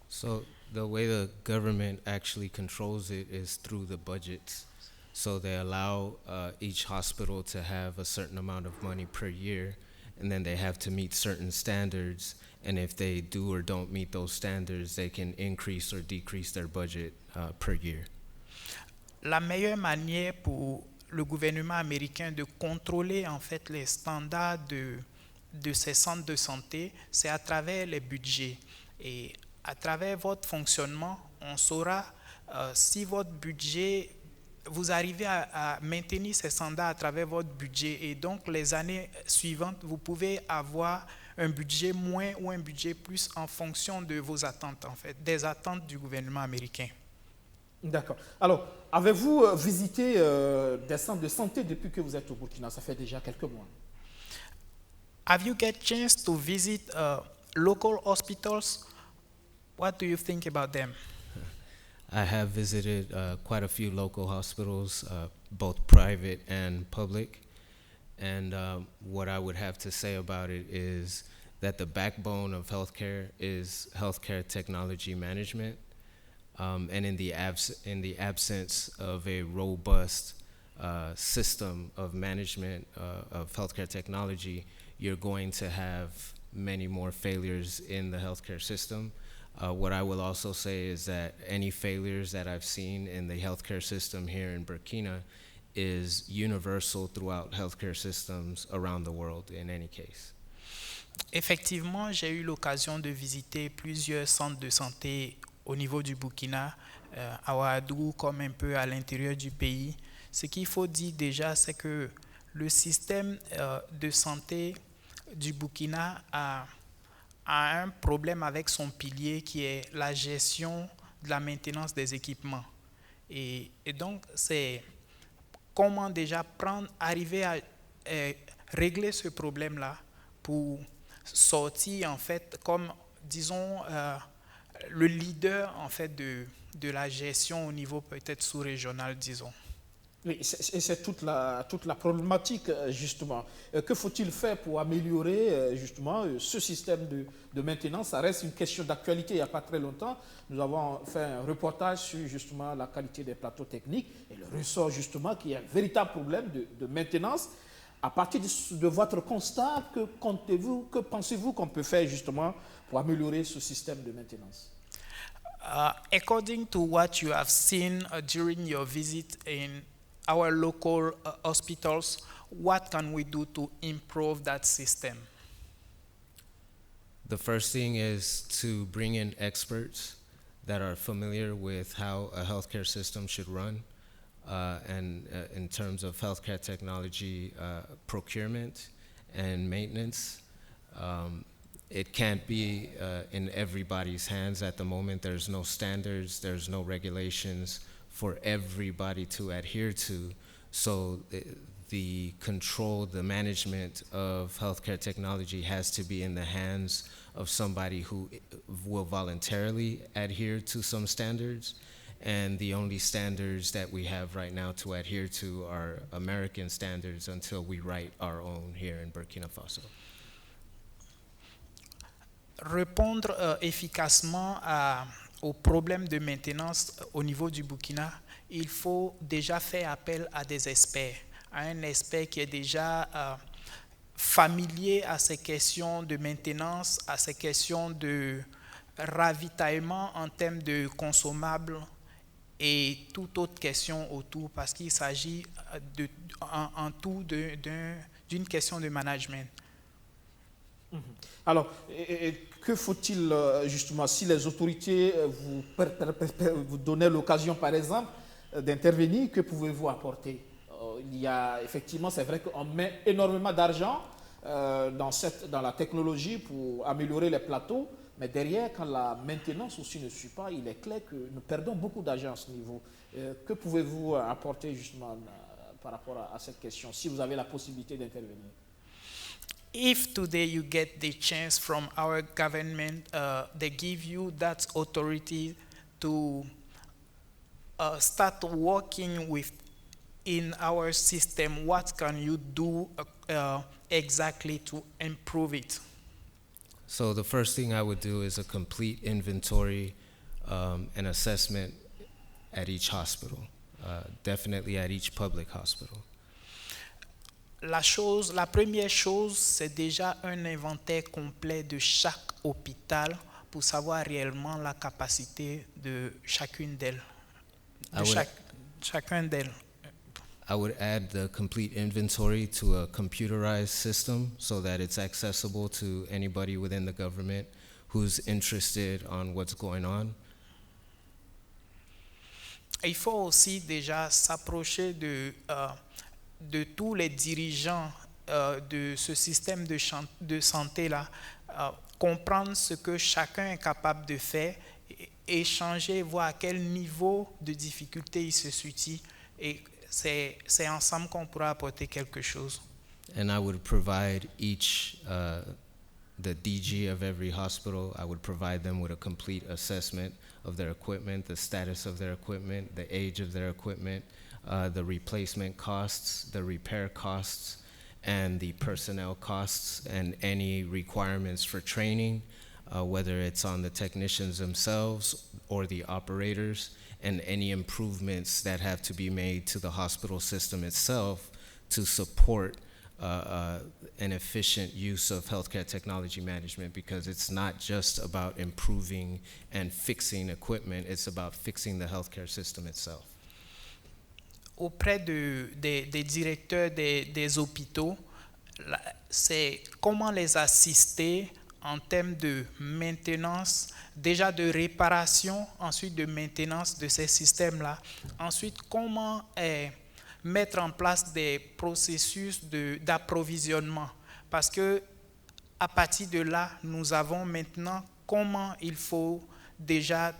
So the way the government actually controls it is through the budgets. So they allow each hospital to have a certain amount of money per year, and then they have to meet certain standards. And if they do or don't meet those standards, they can increase or decrease their budget per year. La meilleure manière pour le gouvernement américain de contrôler en fait les standards de ces centres de santé, c'est à travers les budgets. Et à travers votre fonctionnement, on saura si votre budget, vous arrivez à maintenir ces standards à travers votre budget. Et donc, les années suivantes, vous pouvez avoir un budget moins ou un budget plus en fonction de vos attentes, en fait, des attentes du gouvernement américain. D'accord. Alors, avez-vous visité des centres de santé depuis que vous êtes au Burkina? Ça fait déjà quelques mois. Have you get chance to visit local hospitals? What do you think about them? I have visited quite a few local hospitals, both private and public. And what I would have to say about it is that the backbone of healthcare is healthcare technology management. And in the absence of a robust system of management of healthcare technology, you're going to have many more failures in the healthcare system. What I will also say is that any failures that I've seen in the healthcare system here in Burkina is universal throughout healthcare systems around the world in any case. Effectivement, j'ai eu l'occasion de visiter plusieurs centres de santé au niveau du Burkina, à Ouagadougou comme un peu à l'intérieur du pays. Ce qu'il faut dire déjà, c'est que le système de santé du Burkina a un problème avec son pilier qui est la gestion de la maintenance des équipements. Et donc, c'est comment déjà arriver à régler ce problème-là pour sortir en fait comme, disons, le leader en fait de la gestion au niveau peut-être sous-régional, disons. Oui, c'est toute la problématique, justement. Que faut-il faire pour améliorer, justement, ce système de maintenance? Ça reste une question d'actualité. Il n'y a pas très longtemps, nous avons fait un reportage sur, justement, la qualité des plateaux techniques. Et le ressort, justement, qu'il y a un véritable problème de maintenance. À partir de votre constat, que pensez-vous qu'on peut faire, justement, pour améliorer ce système de maintenance? According to what you have seen during your visit in our local hospitals, what can we do to improve that system? The first thing is to bring in experts that are familiar with how a healthcare system should run, and in terms of healthcare technology procurement and maintenance. It can't be in everybody's hands at the moment. There's no standards, there's no regulations for everybody to adhere to. So the control, the management of healthcare technology has to be in the hands of somebody who will voluntarily adhere to some standards. And the only standards that we have right now to adhere to are American standards until we write our own here in Burkina Faso. Répondre efficacement aux problèmes de maintenance au niveau du Burkina, il faut déjà faire appel à des experts, à un expert qui est déjà familier à ces questions de maintenance, à ces questions de ravitaillement en termes de consommables et toute autre question autour, parce qu'il s'agit en tout d'une question de management. Alors, que faut-il justement, si les autorités vous donnaient l'occasion, par exemple, d'intervenir, que pouvez-vous apporter? Il y a effectivement, c'est vrai qu'on met énormément d'argent dans la technologie pour améliorer les plateaux, mais derrière, quand la maintenance aussi ne suit pas, il est clair que nous perdons beaucoup d'argent à ce niveau. Que pouvez-vous apporter justement par rapport à cette question, si vous avez la possibilité d'intervenir? If today you get the chance from our government, they give you that authority to start working with in our system, what can you do exactly to improve it? So the first thing I would do is a complete inventory and assessment at each hospital, definitely at each public hospital. La première chose, c'est déjà un inventaire complet de chaque hôpital pour savoir réellement la capacité de chacune d'elles. Chacun d'elles. I would add the complete inventory to a computerized system so that it's accessible to anybody within the government who's interested on what's going on. Il faut aussi déjà s'approcher de tous les dirigeants de ce système de santé-là, comprendre ce que chacun est capable de faire, échanger, voir à quel niveau de difficulté il se situe, et c'est ensemble qu'on pourra apporter quelque chose. And I would provide each, the DG of every hospital, I would provide them with a complete assessment of their equipment, the status of their equipment, the age of their equipment, the replacement costs, the repair costs, and the personnel costs, and any requirements for training, whether it's on the technicians themselves or the operators, and any improvements that have to be made to the hospital system itself to support an efficient use of healthcare technology management, because it's not just about improving and fixing equipment, it's about fixing the healthcare system itself. Auprès des directeurs des hôpitaux, c'est comment les assister en termes de maintenance, déjà de réparation, ensuite de maintenance de ces systèmes-là. Ensuite, comment mettre en place des processus d'approvisionnement. Parce que à partir de là, nous avons maintenant comment il faut déjà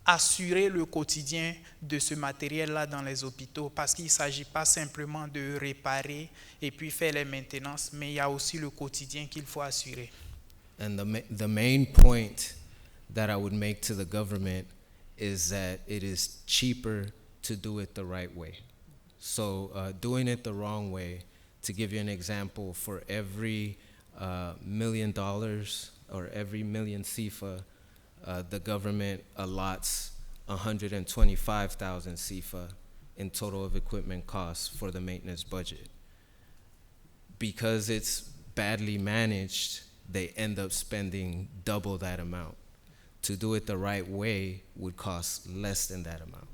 assurer le quotidien de ce matériel-là dans les hôpitaux, parce qu'il ne s'agit pas simplement de réparer et puis faire les maintenances, mais il y a aussi le quotidien qu'il faut assurer. And the main point that I would make to the government is that it is cheaper to do it the right way. So doing it the wrong way, to give you an example, for every $1 million or every million CFA, the government allots 125,000 CFA in total of equipment costs for the maintenance budget. Because it's badly managed, they end up spending double that amount. To do it the right way would cost less than that amount.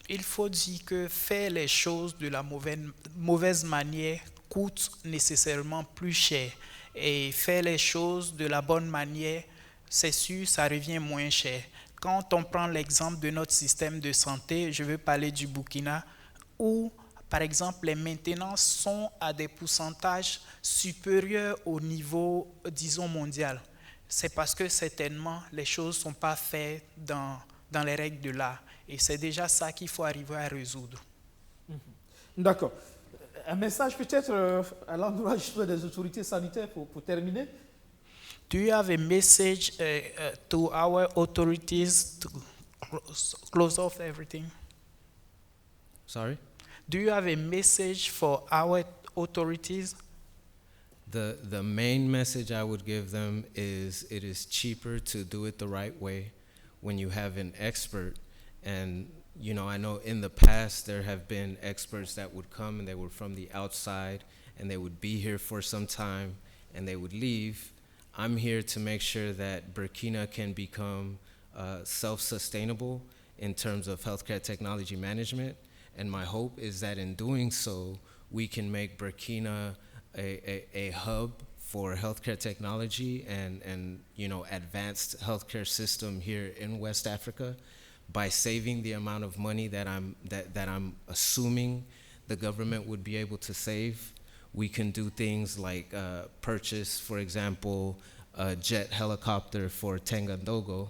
Il faut dire que faire les choses de la mauvaise manière coûte nécessairement plus cher. Et faire les choses de la bonne manière, c'est sûr, ça revient moins cher. Quand on prend l'exemple de notre système de santé, je veux parler du Burkina, où, par exemple, les maintenances sont à des pourcentages supérieurs au niveau, disons, mondial. C'est parce que certainement, les choses ne sont pas faites dans les règles de l'art. Et c'est déjà ça qu'il faut arriver à résoudre. D'accord. Un message peut-être à l'endroit des autorités sanitaires pour terminer. Do you have a message to our authorities to close off everything? Sorry? Do you have a message for our authorities? The main message I would give them is it is cheaper to do it the right way when you have an expert. And you know, I know in the past there have been experts that would come and they were from the outside and they would be here for some time and they would leave. I'm here to make sure that Burkina can become self-sustainable in terms of healthcare technology management. And my hope is that in doing so, we can make Burkina a hub for healthcare technology and you know, advanced healthcare system here in West Africa. By saving the amount of money that I'm assuming the government would be able to save, we can do things like purchase, for example, a jet helicopter for Tengandogo,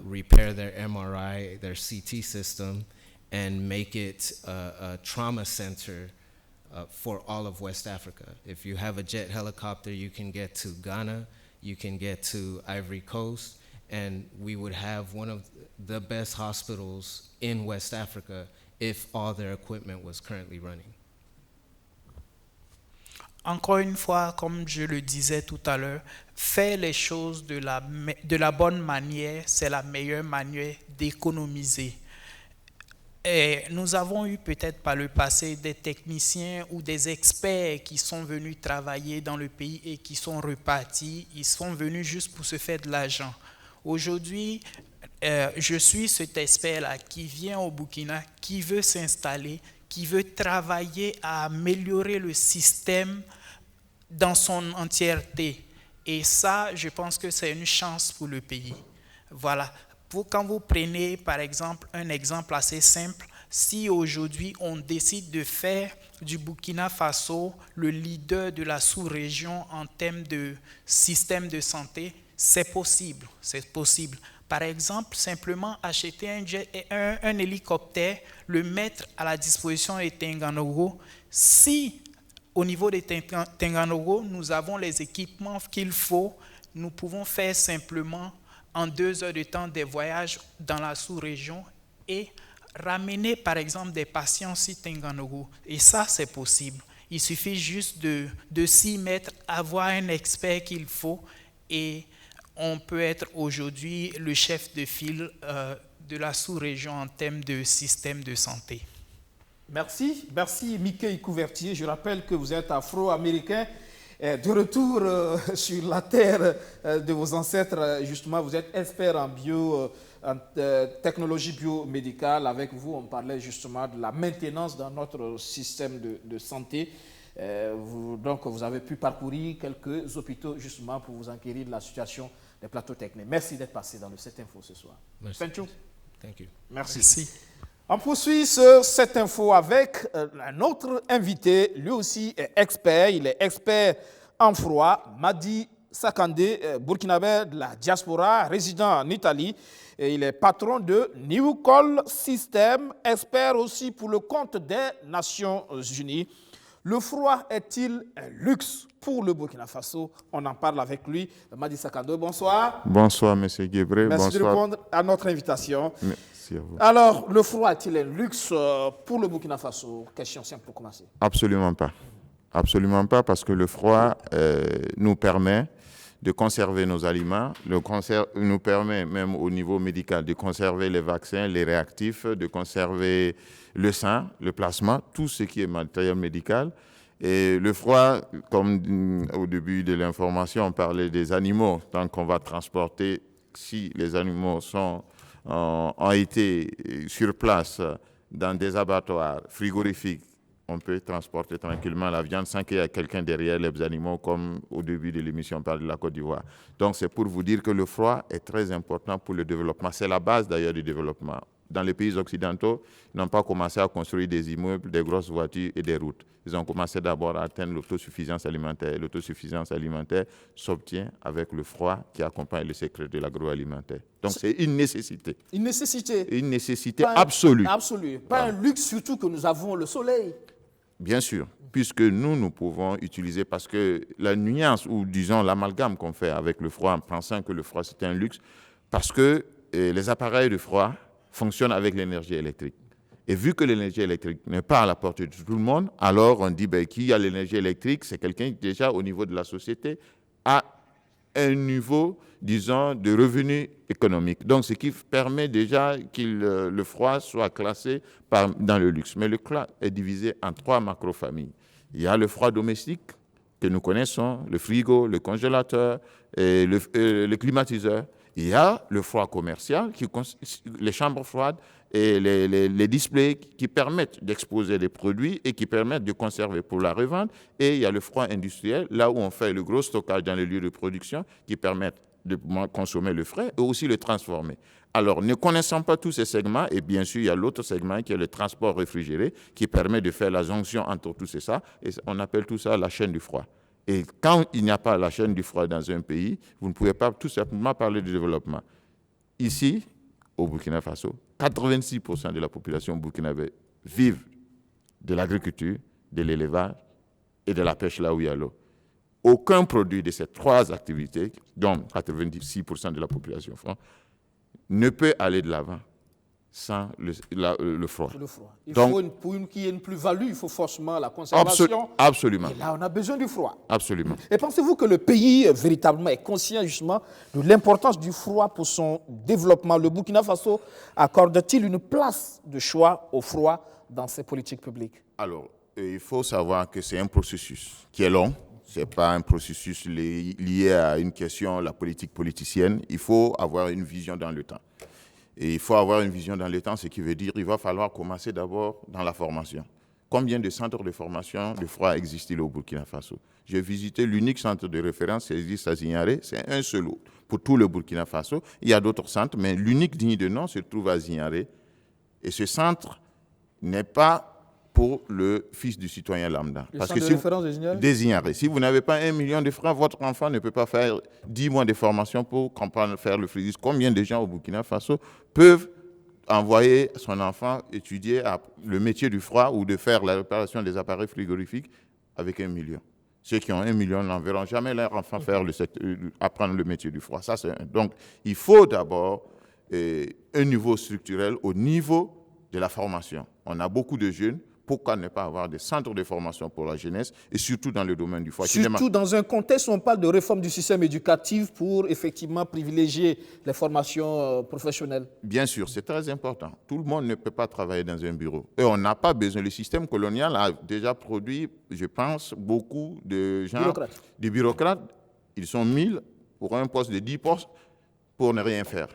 repair their MRI, their CT system, and make it a trauma center for all of West Africa. If you have a jet helicopter, you can get to Ghana, you can get to Ivory Coast, and we would have one of the best hospitals in West Africa if all their equipment was currently running? Encore une fois, comme je le disais tout à l'heure, faire les choses de la bonne manière, c'est la meilleure manière d'économiser. Et nous avons eu peut-être par le passé des techniciens ou des experts qui sont venus travailler dans le pays et qui sont repartis. Ils sont venus juste pour se faire de l'argent. Aujourd'hui, je suis cet expert-là qui vient au Burkina, qui veut s'installer, qui veut travailler à améliorer le système dans son entièreté. Et ça, je pense que c'est une chance pour le pays. Voilà. Quand vous prenez, par exemple, un exemple assez simple, si aujourd'hui on décide de faire du Burkina Faso le leader de la sous-région en termes de système de santé, c'est possible. C'est possible. Par exemple, simplement acheter un hélicoptère, le mettre à la disposition des Tenganogo. Si au niveau des Tenganogo, nous avons les équipements qu'il faut, nous pouvons faire simplement en 2 heures de temps des voyages dans la sous-région et ramener par exemple des patients si Tenganogo. Et ça, c'est possible. Il suffit juste de s'y mettre, avoir un expert qu'il faut et on peut être aujourd'hui le chef de file de la sous-région en termes de système de santé. Merci Mickey Couvertier. Je rappelle que vous êtes afro-américain, de retour sur la terre de vos ancêtres. Justement, vous êtes expert en technologie biomédicale. Avec vous, on parlait justement de la maintenance dans notre système de santé. Donc, vous avez pu parcourir quelques hôpitaux justement pour vous enquérir de la situation des plateaux techniques. Merci d'être passé dans le 7 Info ce soir. Merci. Thank you. Merci. On poursuit ce 7 Info avec un autre invité, lui aussi est expert. Il est expert en froid, Madi Sakandé, burkinabé de la diaspora, résident en Italie. Et il est patron de Newcall System, expert aussi pour le compte des Nations Unies. Le froid est-il un luxe pour le Burkina Faso? On en parle avec lui. Madi Sakandé, bonsoir. Bonsoir, M. Guébré. Merci de répondre à notre invitation. Merci à vous. Alors, le froid est-il un luxe pour le Burkina Faso? Question simple pour commencer. Absolument pas. Absolument pas, parce que le froid nous permet de conserver nos aliments, nous permet même au niveau médical de conserver les vaccins, les réactifs, de conserver le sang, le plasma, tout ce qui est matériel médical. Et le froid, comme au début de l'information, on parlait des animaux, tant qu'on va transporter, si les animaux ont été sur place dans des abattoirs frigorifiques, on peut transporter tranquillement la viande sans qu'il y ait quelqu'un derrière les animaux, comme au début de l'émission, on parle de la Côte d'Ivoire. Donc c'est pour vous dire que le froid est très important pour le développement. C'est la base d'ailleurs du développement. Dans les pays occidentaux, ils n'ont pas commencé à construire des immeubles, des grosses voitures et des routes. Ils ont commencé d'abord à atteindre l'autosuffisance alimentaire. L'autosuffisance alimentaire s'obtient avec le froid qui accompagne le secret de l'agroalimentaire. Donc c'est une nécessité. Une nécessité. Une nécessité absolue. Absolue. Pas un luxe, surtout que nous avons le soleil. Bien sûr, puisque nous pouvons utiliser, parce que la nuance, ou disons l'amalgame qu'on fait avec le froid en pensant que le froid c'est un luxe, parce que les appareils de froid fonctionnent avec l'énergie électrique. Et vu que l'énergie électrique n'est pas à la portée de tout le monde, alors on dit qui a l'énergie électrique, c'est quelqu'un qui déjà au niveau de la société a un niveau, disons, de revenu économique. Donc, ce qui permet déjà que le froid soit classé dans le luxe. Mais le froid est divisé en 3 macro-familles. Il y a le froid domestique que nous connaissons, le frigo, le congélateur et le climatiseur. Il y a le froid commercial, les chambres froides et les displays qui permettent d'exposer les produits et qui permettent de conserver pour la revente. Et il y a le froid industriel, là où on fait le gros stockage dans les lieux de production qui permettent de consommer le frais et aussi le transformer. Alors, ne connaissant pas tous ces segments, et bien sûr, il y a l'autre segment qui est le transport réfrigéré qui permet de faire la jonction entre tout ça. Et on appelle tout ça la chaîne du froid. Et quand il n'y a pas la chaîne du froid dans un pays, vous ne pouvez pas tout simplement parler de développement. Ici, au Burkina Faso, 86% de la population burkinabé vivent de l'agriculture, de l'élevage et de la pêche là où il y a l'eau. Aucun produit de ces 3 activités, dont 86% de la population ne peut aller de l'avant sans le froid. Il Donc, faut pour qu'il y ait une plus-value, il faut forcément la conservation. Absolument. Et là, on a besoin du froid. Absolument. Et pensez-vous que le pays véritablement est conscient justement de l'importance du froid pour son développement? Le Burkina Faso accorde-t-il une place de choix au froid dans ses politiques publiques? Alors, il faut savoir que c'est un processus qui est long. Ce n'est pas un processus lié à une question, la politique politicienne. Il faut avoir une vision dans le temps. Et il faut avoir une vision dans le temps, ce qui veut dire qu'il va falloir commencer d'abord dans la formation. Combien de centres de formation de froid existent-ils au Burkina Faso? J'ai visité l'unique centre de référence, c'est existe à Zignaré, c'est un seul pour tout le Burkina Faso. Il y a d'autres centres, mais l'unique digne de nom se trouve à Zignaré. Et ce centre n'est pas pour le fils du citoyen lambda. Le centre de référence de Zignaré. Si vous n'avez pas 1 million de francs, votre enfant ne peut pas faire 10 mois de formation pour comprendre, faire le frisisme. Combien de gens au Burkina Faso peuvent envoyer son enfant étudier le métier du froid ou de faire la réparation des appareils frigorifiques avec 1 million? Ceux qui ont 1 million n'enverront jamais leur enfant apprendre le métier du froid. Ça, donc, il faut d'abord un niveau structurel au niveau de la formation. On a beaucoup de jeunes. Pourquoi ne pas avoir des centres de formation pour la jeunesse et surtout dans le domaine du froid? Surtout dans un contexte où on parle de réforme du système éducatif pour effectivement privilégier les formations professionnelles. Bien sûr, c'est très important. Tout le monde ne peut pas travailler dans un bureau. Et on n'a pas besoin. Le système colonial a déjà produit, je pense, beaucoup de gens, de bureaucrates. Ils sont 1000 pour un poste de 10 postes pour ne rien faire.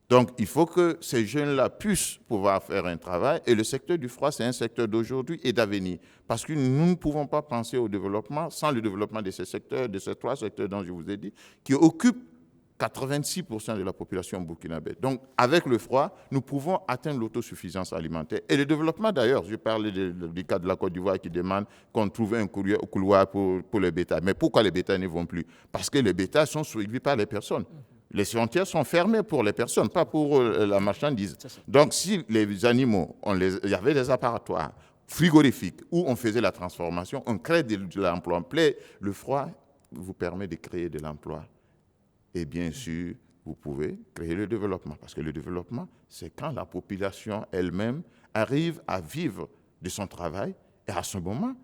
Donc, il faut que ces jeunes-là puissent pouvoir faire un travail. Et le secteur du froid, c'est un secteur d'aujourd'hui et d'avenir. Parce que nous ne pouvons pas penser au développement sans le développement de ces secteurs, de ces 3 secteurs dont je vous ai dit, qui occupent 86% de la population burkinabé. Donc, avec le froid, nous pouvons atteindre l'autosuffisance alimentaire. Et le développement, d'ailleurs, je parlais du cas de la Côte d'Ivoire qui demande qu'on trouve un couloir pour les bétails. Mais pourquoi les bétails ne vont plus? Parce que les bétails sont suivis par les personnes. Les frontières sont fermées pour les personnes, pas pour la marchandise. Donc, si les animaux, il y avait des apparatoires frigorifiques où on faisait la transformation, on crée de l'emploi. Le froid vous permet de créer de l'emploi. Et bien sûr, vous pouvez créer le développement. Parce que le développement, c'est quand la population elle-même arrive à vivre de son travail. Et à ce moment,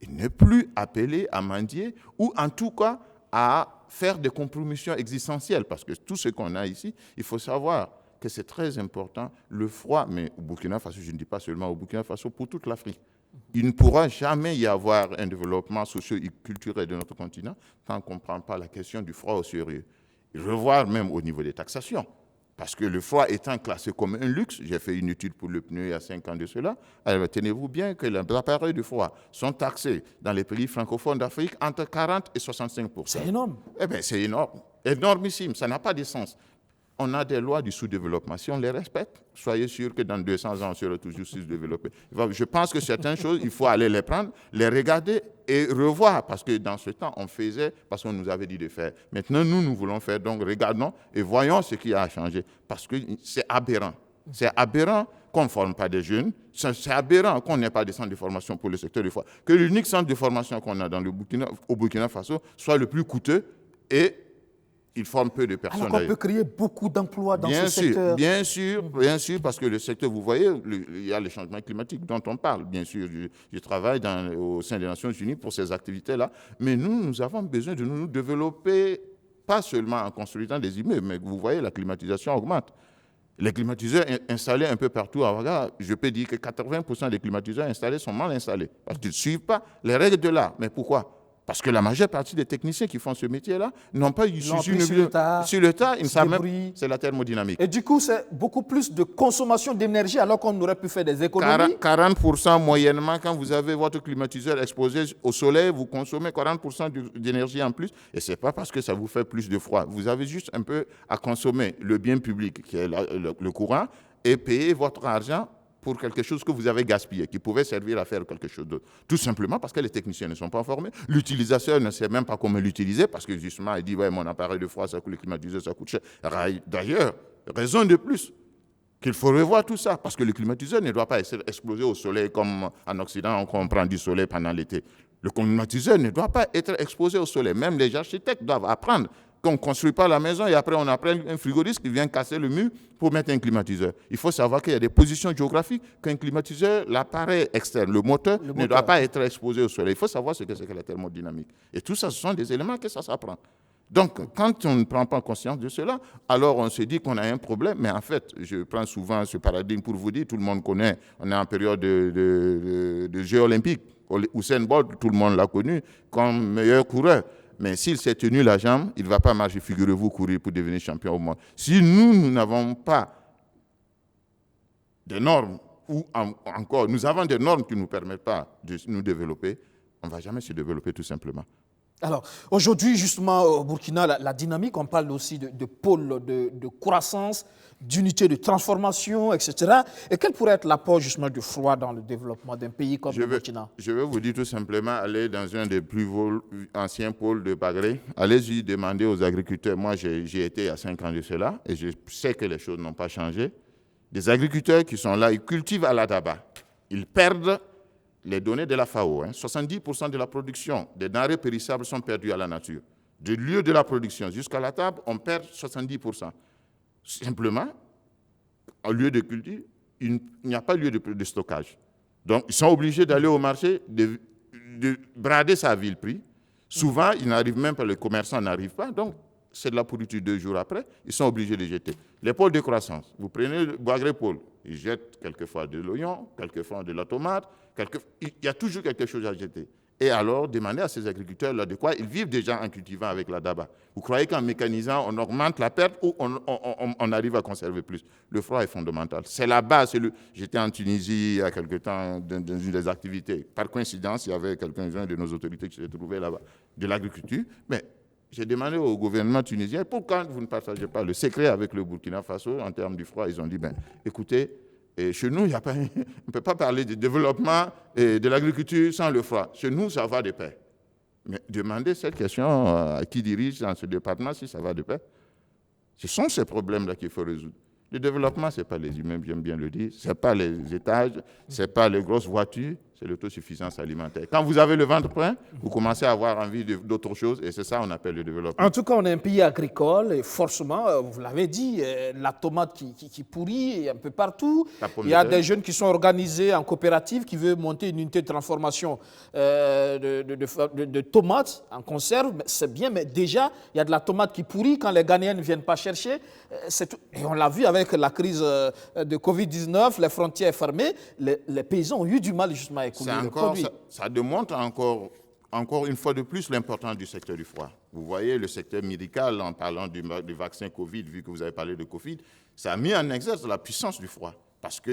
il n'est plus appelé à mendier ou en tout cas à faire des compromissions existentielles. Parce que tout ce qu'on a ici, il faut savoir que c'est très important. Le froid, mais au Burkina Faso, je ne dis pas seulement au Burkina Faso, pour toute l'Afrique. Il ne pourra jamais y avoir un développement socio-culturel de notre continent tant qu'on ne prend pas la question du froid au sérieux. Revoir même au niveau des taxations. Parce que le froid étant classé comme un luxe, j'ai fait une étude pour le pneu il y a 5 ans de cela, alors tenez-vous bien que les appareils de froid sont taxés dans les pays francophones d'Afrique entre 40 et 65%. C'est énorme. Eh bien, c'est énorme. Énormissime. Ça n'a pas de sens. On a des lois du sous-développement. Si on les respecte, soyez sûr que dans 200 ans, on sera toujours sous-développé. Je pense que certaines choses, il faut aller les prendre, les regarder et revoir. Parce que dans ce temps, on faisait parce qu'on nous avait dit de faire. Maintenant, nous voulons faire. Donc, regardons et voyons ce qui a changé. Parce que c'est aberrant. C'est aberrant qu'on ne forme pas des jeunes. C'est aberrant qu'on n'ait pas de centre de formation pour le secteur du froid. Que l'unique centre de formation qu'on a au Burkina Faso soit le plus coûteux et il forme peu de personnes. Alors qu'on peut créer beaucoup d'emplois dans ce secteur. Bien sûr, parce que le secteur, vous voyez, il y a les changements climatiques dont on parle. Bien sûr, je travaille au sein des Nations Unies pour ces activités-là. Mais nous avons besoin de nous développer, pas seulement en construisant des immeubles, mais vous voyez, la climatisation augmente. Les climatiseurs installés un peu partout à Ouaga, je peux dire que 80% des climatiseurs installés sont mal installés. Parce qu'ils ne suivent pas les règles de l'art. Mais pourquoi ? Parce que la majeure partie des techniciens qui font ce métier-là n'ont pas eu sur le tas, ils ne savent même, c'est la thermodynamique. Et du coup, c'est beaucoup plus de consommation d'énergie alors qu'on aurait pu faire des économies. 40% moyennement, quand vous avez votre climatiseur exposé au soleil, vous consommez 40% d'énergie en plus. Et ce n'est pas parce que ça vous fait plus de froid. Vous avez juste un peu à consommer le bien public, qui est le courant, et payer votre argent pour quelque chose que vous avez gaspillé, qui pouvait servir à faire quelque chose d'autre. Tout simplement parce que les techniciens ne sont pas formés. L'utilisateur ne sait même pas comment l'utiliser parce que justement, il dit « ouais, mon appareil de froid, ça coûte, le climatiseur, ça coûte cher ». D'ailleurs, raison de plus qu'il faut revoir tout ça parce que le climatiseur ne doit pas exploser au soleil comme en Occident, on prend du soleil pendant l'été. Le climatiseur ne doit pas être exposé au soleil. Même les architectes doivent apprendre qu'on ne construit pas la maison et après on appelle un frigoriste qui vient casser le mur pour mettre un climatiseur. Il faut savoir qu'il y a des positions géographiques qu'un climatiseur, l'appareil externe, le moteur, ne doit pas être exposé au soleil. Il faut savoir ce que c'est que la thermodynamique. Et tout ça, ce sont des éléments que ça s'apprend. Donc, quand on ne prend pas conscience de cela, alors on se dit qu'on a un problème. Mais en fait, je prends souvent ce paradigme pour vous dire, tout le monde connaît, on est en période de Jeux olympiques. Usain Bolt, tout le monde l'a connu comme meilleur coureur. Mais s'il s'est tenu la jambe, il ne va pas marcher, figurez-vous, courir pour devenir champion au monde. Si nous n'avons pas des normes, ou encore, nous avons des normes qui ne nous permettent pas de nous développer, on ne va jamais se développer tout simplement. Alors, aujourd'hui, justement, au Burkina, la dynamique, on parle aussi de pôle de croissance, d'unité de transformation, etc. Et quel pourrait être l'apport, justement, du froid dans le développement d'un pays comme le Burkina? Je vais vous dire tout simplement, allez dans un des plus anciens pôles de Bagré, allez-y demander aux agriculteurs. Moi, j'y étais il y a 5 ans de cela, et je sais que les choses n'ont pas changé. Des agriculteurs qui sont là, ils cultivent à la daba. Ils perdent les données de la FAO, 70% de la production des denrées périssables sont perdues à la nature. Du lieu de la production jusqu'à la table, on perd 70%. Simplement, au lieu de culture, il n'y a pas lieu de stockage. Donc, ils sont obligés d'aller au marché, de brader sa ville prix. Souvent, ils n'arrivent même pas, les commerçants n'arrivent pas. Donc, c'est de la pourriture 2 jours après, ils sont obligés de jeter. Les pôles de croissance, vous prenez le Bagré pôle, ils jettent quelquefois de l'oignon, quelquefois de la tomate, il y a toujours quelque chose à jeter. Et alors, demandez à ces agriculteurs-là de quoi ils vivent déjà en cultivant avec la daba. Vous croyez qu'en mécanisant, on augmente la perte ou on arrive à conserver plus? Le froid est fondamental. C'est la base. J'étais en Tunisie il y a quelque temps dans une des activités. Par coïncidence, il y avait quelqu'un de nos autorités qui se trouvait là-bas, de l'agriculture. Mais j'ai demandé au gouvernement tunisien pourquoi vous ne partagez pas le secret avec le Burkina Faso en termes du froid. Ils ont dit, écoutez, et chez nous, on ne peut pas parler de développement et de l'agriculture sans le froid. Chez nous, ça va de pair. Mais demandez cette question à qui dirige dans ce département si ça va de pair. Ce sont ces problèmes-là qu'il faut résoudre. Le développement, ce n'est pas les immeubles, j'aime bien le dire, ce n'est pas les étages, ce n'est pas les grosses voitures, c'est l'autosuffisance alimentaire. Quand vous avez le ventre plein, vous commencez à avoir envie d'autre chose et c'est ça qu'on appelle le développement. En tout cas, on est un pays agricole et forcément, vous l'avez dit, la tomate qui pourrit un peu partout. Il y a des jeunes qui sont organisés en coopérative qui veulent monter une unité de transformation de tomates en conserve. C'est bien, mais déjà, il y a de la tomate qui pourrit quand les Ghanéens ne viennent pas chercher. Et on l'a vu avec la crise de Covid-19, les frontières fermées, les paysans ont eu du mal justement à écouler le produit. Ça démontre encore une fois de plus l'importance du secteur du froid. Vous voyez, le secteur médical, en parlant du vaccin Covid, vu que vous avez parlé de Covid, ça a mis en exergue la puissance du froid. Parce qu'on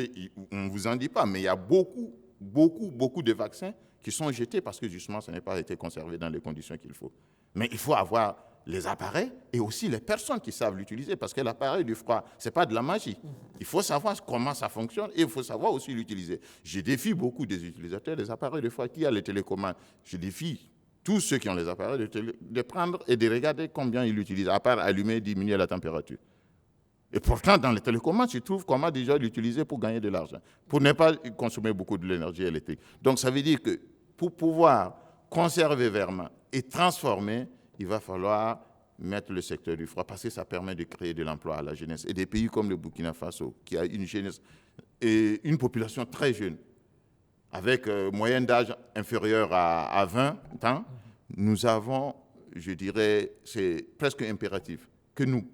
ne vous en dit pas, mais il y a beaucoup de vaccins qui sont jetés parce que justement, ça n'a pas été conservé dans les conditions qu'il faut. Mais il faut avoir les appareils et aussi les personnes qui savent l'utiliser, parce que l'appareil du froid, ce n'est pas de la magie. Il faut savoir comment ça fonctionne et il faut savoir aussi l'utiliser. Je défie beaucoup des utilisateurs des appareils de froid qui ont les télécommandes. Je défie tous ceux qui ont les appareils de prendre et de regarder combien ils l'utilisent, à part allumer, diminuer la température. Et pourtant, dans les télécommandes, tu trouves comment déjà l'utiliser pour gagner de l'argent, pour ne pas consommer beaucoup de l'énergie électrique. Donc ça veut dire que pour pouvoir conserver vraiment et transformer, il va falloir mettre le secteur du froid parce que ça permet de créer de l'emploi à la jeunesse. Et des pays comme le Burkina Faso, qui a une jeunesse et une population très jeune, avec moyenne d'âge inférieure à 20 ans, nous avons, je dirais, c'est presque impératif que nous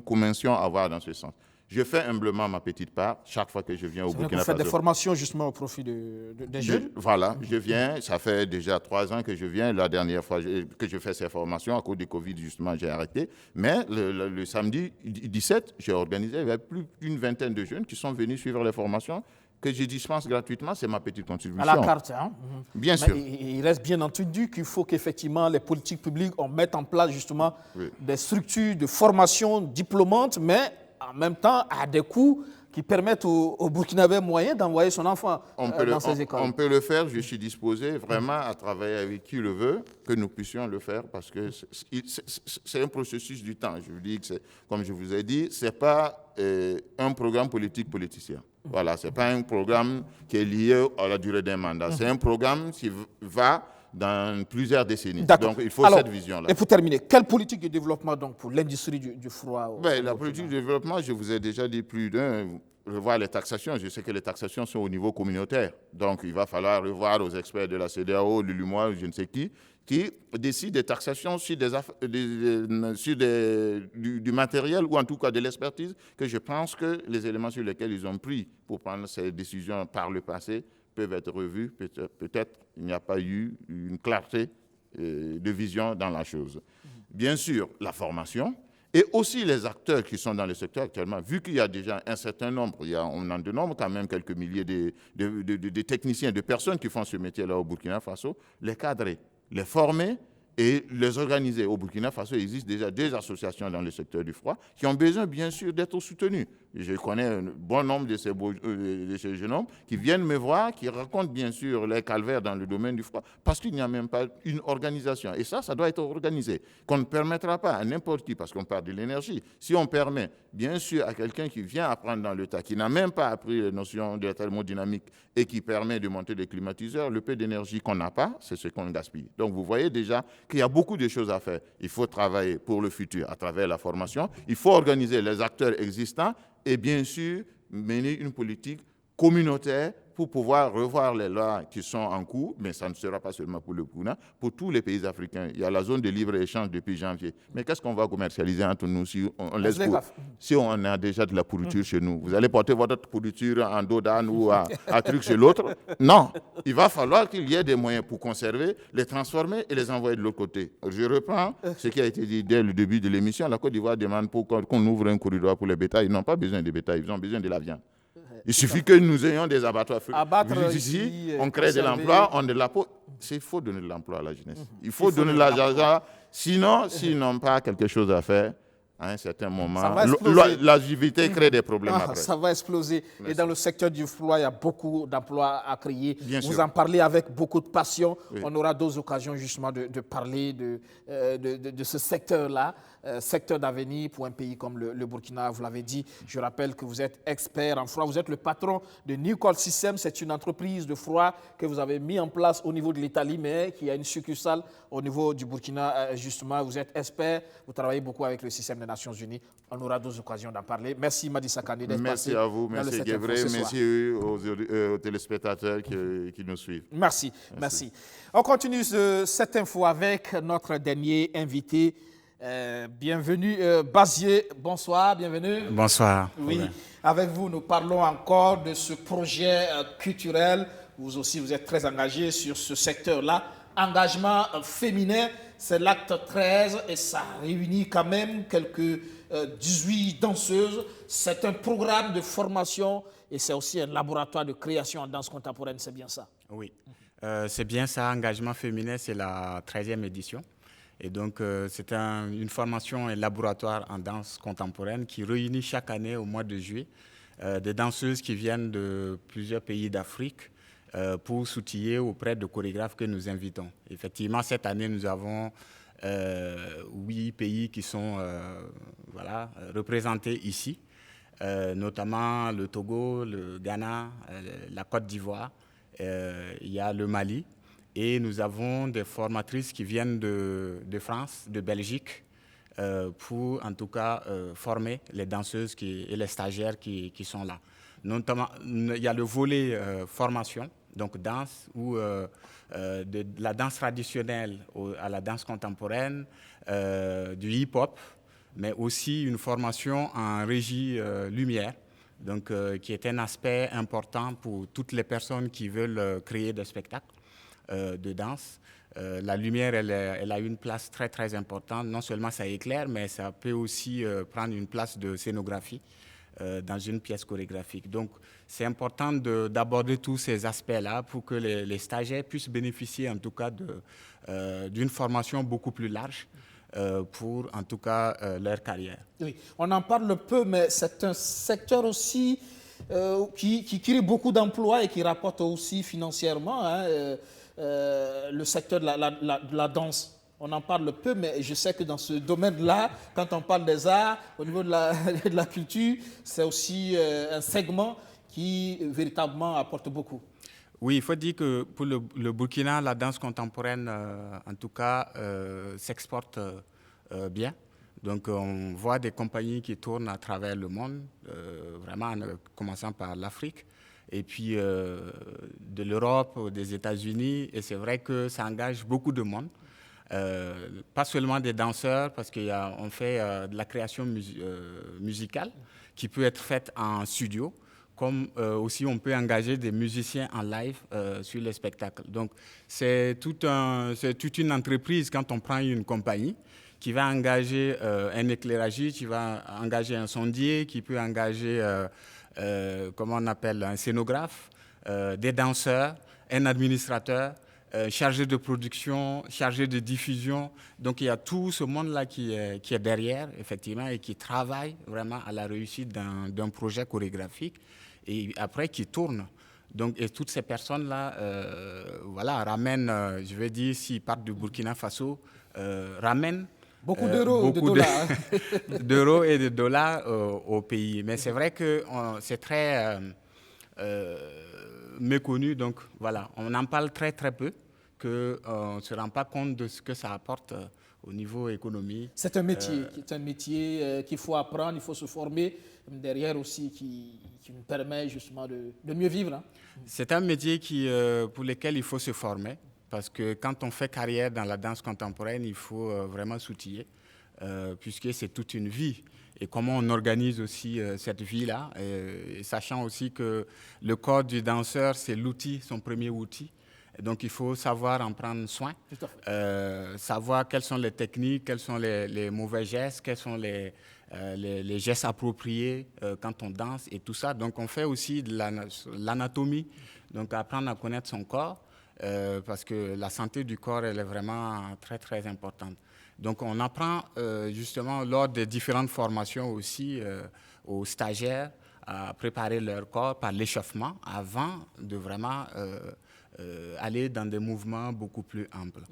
commencions à avoir dans ce sens. Je fais humblement ma petite part chaque fois que je viens au Burkina Faso. Vous faites des formations justement au profit des jeunes? Voilà, je viens, ça fait déjà 3 ans que je viens. La dernière fois que je fais ces formations, à cause du Covid, justement, j'ai arrêté. Mais le samedi 17, j'ai organisé, il y avait plus d'une vingtaine de jeunes qui sont venus suivre les formations que je dispense gratuitement, c'est ma petite contribution. À la carte, hein? Bien sûr. Il reste bien entendu qu'il faut qu'effectivement les politiques publiques mettent en place justement des structures de formation diplômantes, mais en même temps à des coûts qui permettent aux Burkinabés moyens d'envoyer son enfant dans ces écoles. On peut le faire, je suis disposé vraiment à travailler avec qui le veut, que nous puissions le faire, parce que c'est un processus du temps. Je vous dis que, comme je vous ai dit, ce n'est pas un programme politicien. Voilà, ce n'est pas un programme qui est lié à la durée d'un mandat. C'est un programme qui va dans plusieurs décennies. D'accord. Donc il faut Alors, cette vision-là. Et pour terminer, quelle politique de développement donc, pour l'industrie du froid La politique de développement, je vous ai déjà dit plus d'un, revoir les taxations. Je sais que les taxations sont au niveau communautaire. Donc il va falloir revoir aux experts de la CEDEAO, de l'UMOA, je ne sais qui décident des taxations sur, du matériel ou en tout cas de l'expertise, que je pense que les éléments sur lesquels ils ont pris pour prendre ces décisions par le passé peuvent être revus. Peut-être il n'y a pas eu une clarté de vision dans la chose. Bien sûr, la formation et aussi les acteurs qui sont dans le secteur actuellement, vu qu'il y a déjà un certain nombre, on en dénombre quand même quelques milliers de techniciens, de personnes qui font ce métier-là au Burkina Faso, les cadrer, les former et les organiser. Au Burkina Faso, il existe déjà 2 associations dans le secteur du froid qui ont besoin, bien sûr, d'être soutenues. Je connais un bon nombre de ces jeunes hommes qui viennent me voir, qui racontent, bien sûr, les calvaires dans le domaine du froid, parce qu'il n'y a même pas une organisation. Et ça doit être organisé. Qu'on ne permettra pas à n'importe qui, parce qu'on parle de l'énergie. Si on permet, bien sûr, à quelqu'un qui vient apprendre dans le tas, qui n'a même pas appris les notions de la thermodynamique et qui permet de monter des climatiseurs, le peu d'énergie qu'on n'a pas, c'est ce qu'on gaspille. Donc, vous voyez déjà qu'il y a beaucoup de choses à faire. Il faut travailler pour le futur à travers la formation. Il faut organiser les acteurs existants et bien sûr mener une politique communautaire pour pouvoir revoir les lois qui sont en cours, mais ça ne sera pas seulement pour le Burkina, pour tous les pays africains. Il y a la zone de libre-échange depuis janvier. Mais qu'est-ce qu'on va commercialiser entre nous si on laisse si on a déjà de la pourriture chez nous? Vous allez porter votre pourriture en dos d'âne ou à truc chez l'autre? Non. Il va falloir qu'il y ait des moyens pour conserver, les transformer et les envoyer de l'autre côté. Je reprends ce qui a été dit dès le début de l'émission. La Côte d'Ivoire demande qu'on ouvre un corridor pour les bétails. Ils n'ont pas besoin de bétail, ils ont besoin de la viande. Il suffit que nous ayons des abattoirs. Ici, on crée de l'emploi, on de la peau. Il faut donner de l'emploi à la jeunesse. Il faut donner de l'argent. Sinon, s'ils n'ont pas quelque chose à faire, à un certain moment, l'agilité crée des problèmes après. Ça va exploser. Merci. Et dans le secteur du froid, il y a beaucoup d'emplois à créer. Vous en parlez avec beaucoup de passion. Oui. On aura d'autres occasions justement de parler de ce secteur-là. Secteur d'avenir pour un pays comme le Burkina, vous l'avez dit. Je rappelle que vous êtes expert en froid. Vous êtes le patron de New Cold Systems. C'est une entreprise de froid que vous avez mis en place au niveau de l'Italie, mais qui a une succursale au niveau du Burkina. Justement, vous êtes expert. Vous travaillez beaucoup avec le système des Nations Unies. On aura d'autres occasions d'en parler. Merci Madissa Kandé d'être passé. Merci à vous, merci Guébré, merci aux téléspectateurs qui nous suivent. Merci. On continue cette info avec notre dernier invité. Bienvenue, Bazier, bonsoir, bienvenue. Bonsoir. Oui, avec vous, nous parlons encore de ce projet culturel. Vous aussi, vous êtes très engagé sur ce secteur-là. Engagement féminin, c'est l'acte 13 et ça réunit quand même quelques 18 danseuses. C'est un programme de formation et c'est aussi un laboratoire de création en danse contemporaine, c'est bien ça? Oui, c'est bien ça. Engagement féminin, c'est la 13e édition. Et donc, c'est une formation et laboratoire en danse contemporaine qui réunit chaque année au mois de juillet des danseuses qui viennent de plusieurs pays d'Afrique pour s'outiller auprès de chorégraphes que nous invitons. Effectivement, cette année, nous avons 8 pays qui sont représentés ici, notamment le Togo, le Ghana, la Côte d'Ivoire, il y a le Mali. Et nous avons des formatrices qui viennent de France, de Belgique, pour en tout cas former les danseuses et les stagiaires qui sont là. Notamment, il y a le volet formation, donc danse, ou de la danse traditionnelle à la danse contemporaine, du hip-hop, mais aussi une formation en régie lumière, donc, qui est un aspect important pour toutes les personnes qui veulent créer des spectacles de danse. La lumière, elle a une place très, très importante. Non seulement ça éclaire, mais ça peut aussi prendre une place de scénographie dans une pièce chorégraphique. Donc, c'est important d'aborder tous ces aspects-là pour que les stagiaires puissent bénéficier, en tout cas, d'une formation beaucoup plus large pour, en tout cas, leur carrière. Oui, on en parle peu, mais c'est un secteur aussi qui crée beaucoup d'emplois et qui rapporte aussi financièrement, le secteur de la danse. On en parle peu, mais je sais que dans ce domaine-là, quand on parle des arts, au niveau de la culture, c'est aussi un segment qui véritablement apporte beaucoup. Oui, il faut dire que pour le Burkina, la danse contemporaine, en tout cas, s'exporte bien. Donc, on voit des compagnies qui tournent à travers le monde, vraiment en commençant par l'Afrique, et puis de l'Europe, des États-Unis. Et c'est vrai que ça engage beaucoup de monde. Pas seulement des danseurs, parce qu'on fait de la création musicale qui peut être faite en studio, comme aussi on peut engager des musiciens en live sur les spectacles. Donc c'est toute une entreprise quand on prend une compagnie qui va engager un éclairagiste, qui va engager un sondier, qui peut engager, comment on appelle, un scénographe, des danseurs, un administrateur, chargé de production, chargé de diffusion. Donc il y a tout ce monde-là qui est derrière, effectivement, et qui travaille vraiment à la réussite d'un projet chorégraphique et après qui tourne. Donc, et toutes ces personnes-là voilà, ramènent, je vais dire, s'ils partent du Burkina Faso, ramènent beaucoup d'euros, de dollars. D'euros et de dollars au pays. Mais c'est vrai que c'est très méconnu. Donc voilà, on en parle très très peu, qu'on ne se rend pas compte de ce que ça apporte au niveau économique. C'est un métier, qu'il faut apprendre, il faut se former. Derrière aussi qui nous permet justement de mieux vivre. Hein. C'est un métier pour lequel il faut se former. Parce que quand on fait carrière dans la danse contemporaine, il faut vraiment s'outiller, puisque c'est toute une vie. Et comment on organise aussi cette vie-là, et sachant aussi que le corps du danseur, c'est l'outil, son premier outil. Et donc il faut savoir en prendre soin, savoir quelles sont les techniques, quels sont les mauvais gestes, quels sont les gestes appropriés quand on danse et tout ça. Donc on fait aussi de l'anatomie, donc apprendre à connaître son corps. Parce que la santé du corps, elle est vraiment très, très importante. Donc, on apprend justement lors des différentes formations aussi aux stagiaires à préparer leur corps par l'échauffement avant de vraiment aller dans des mouvements beaucoup plus amples.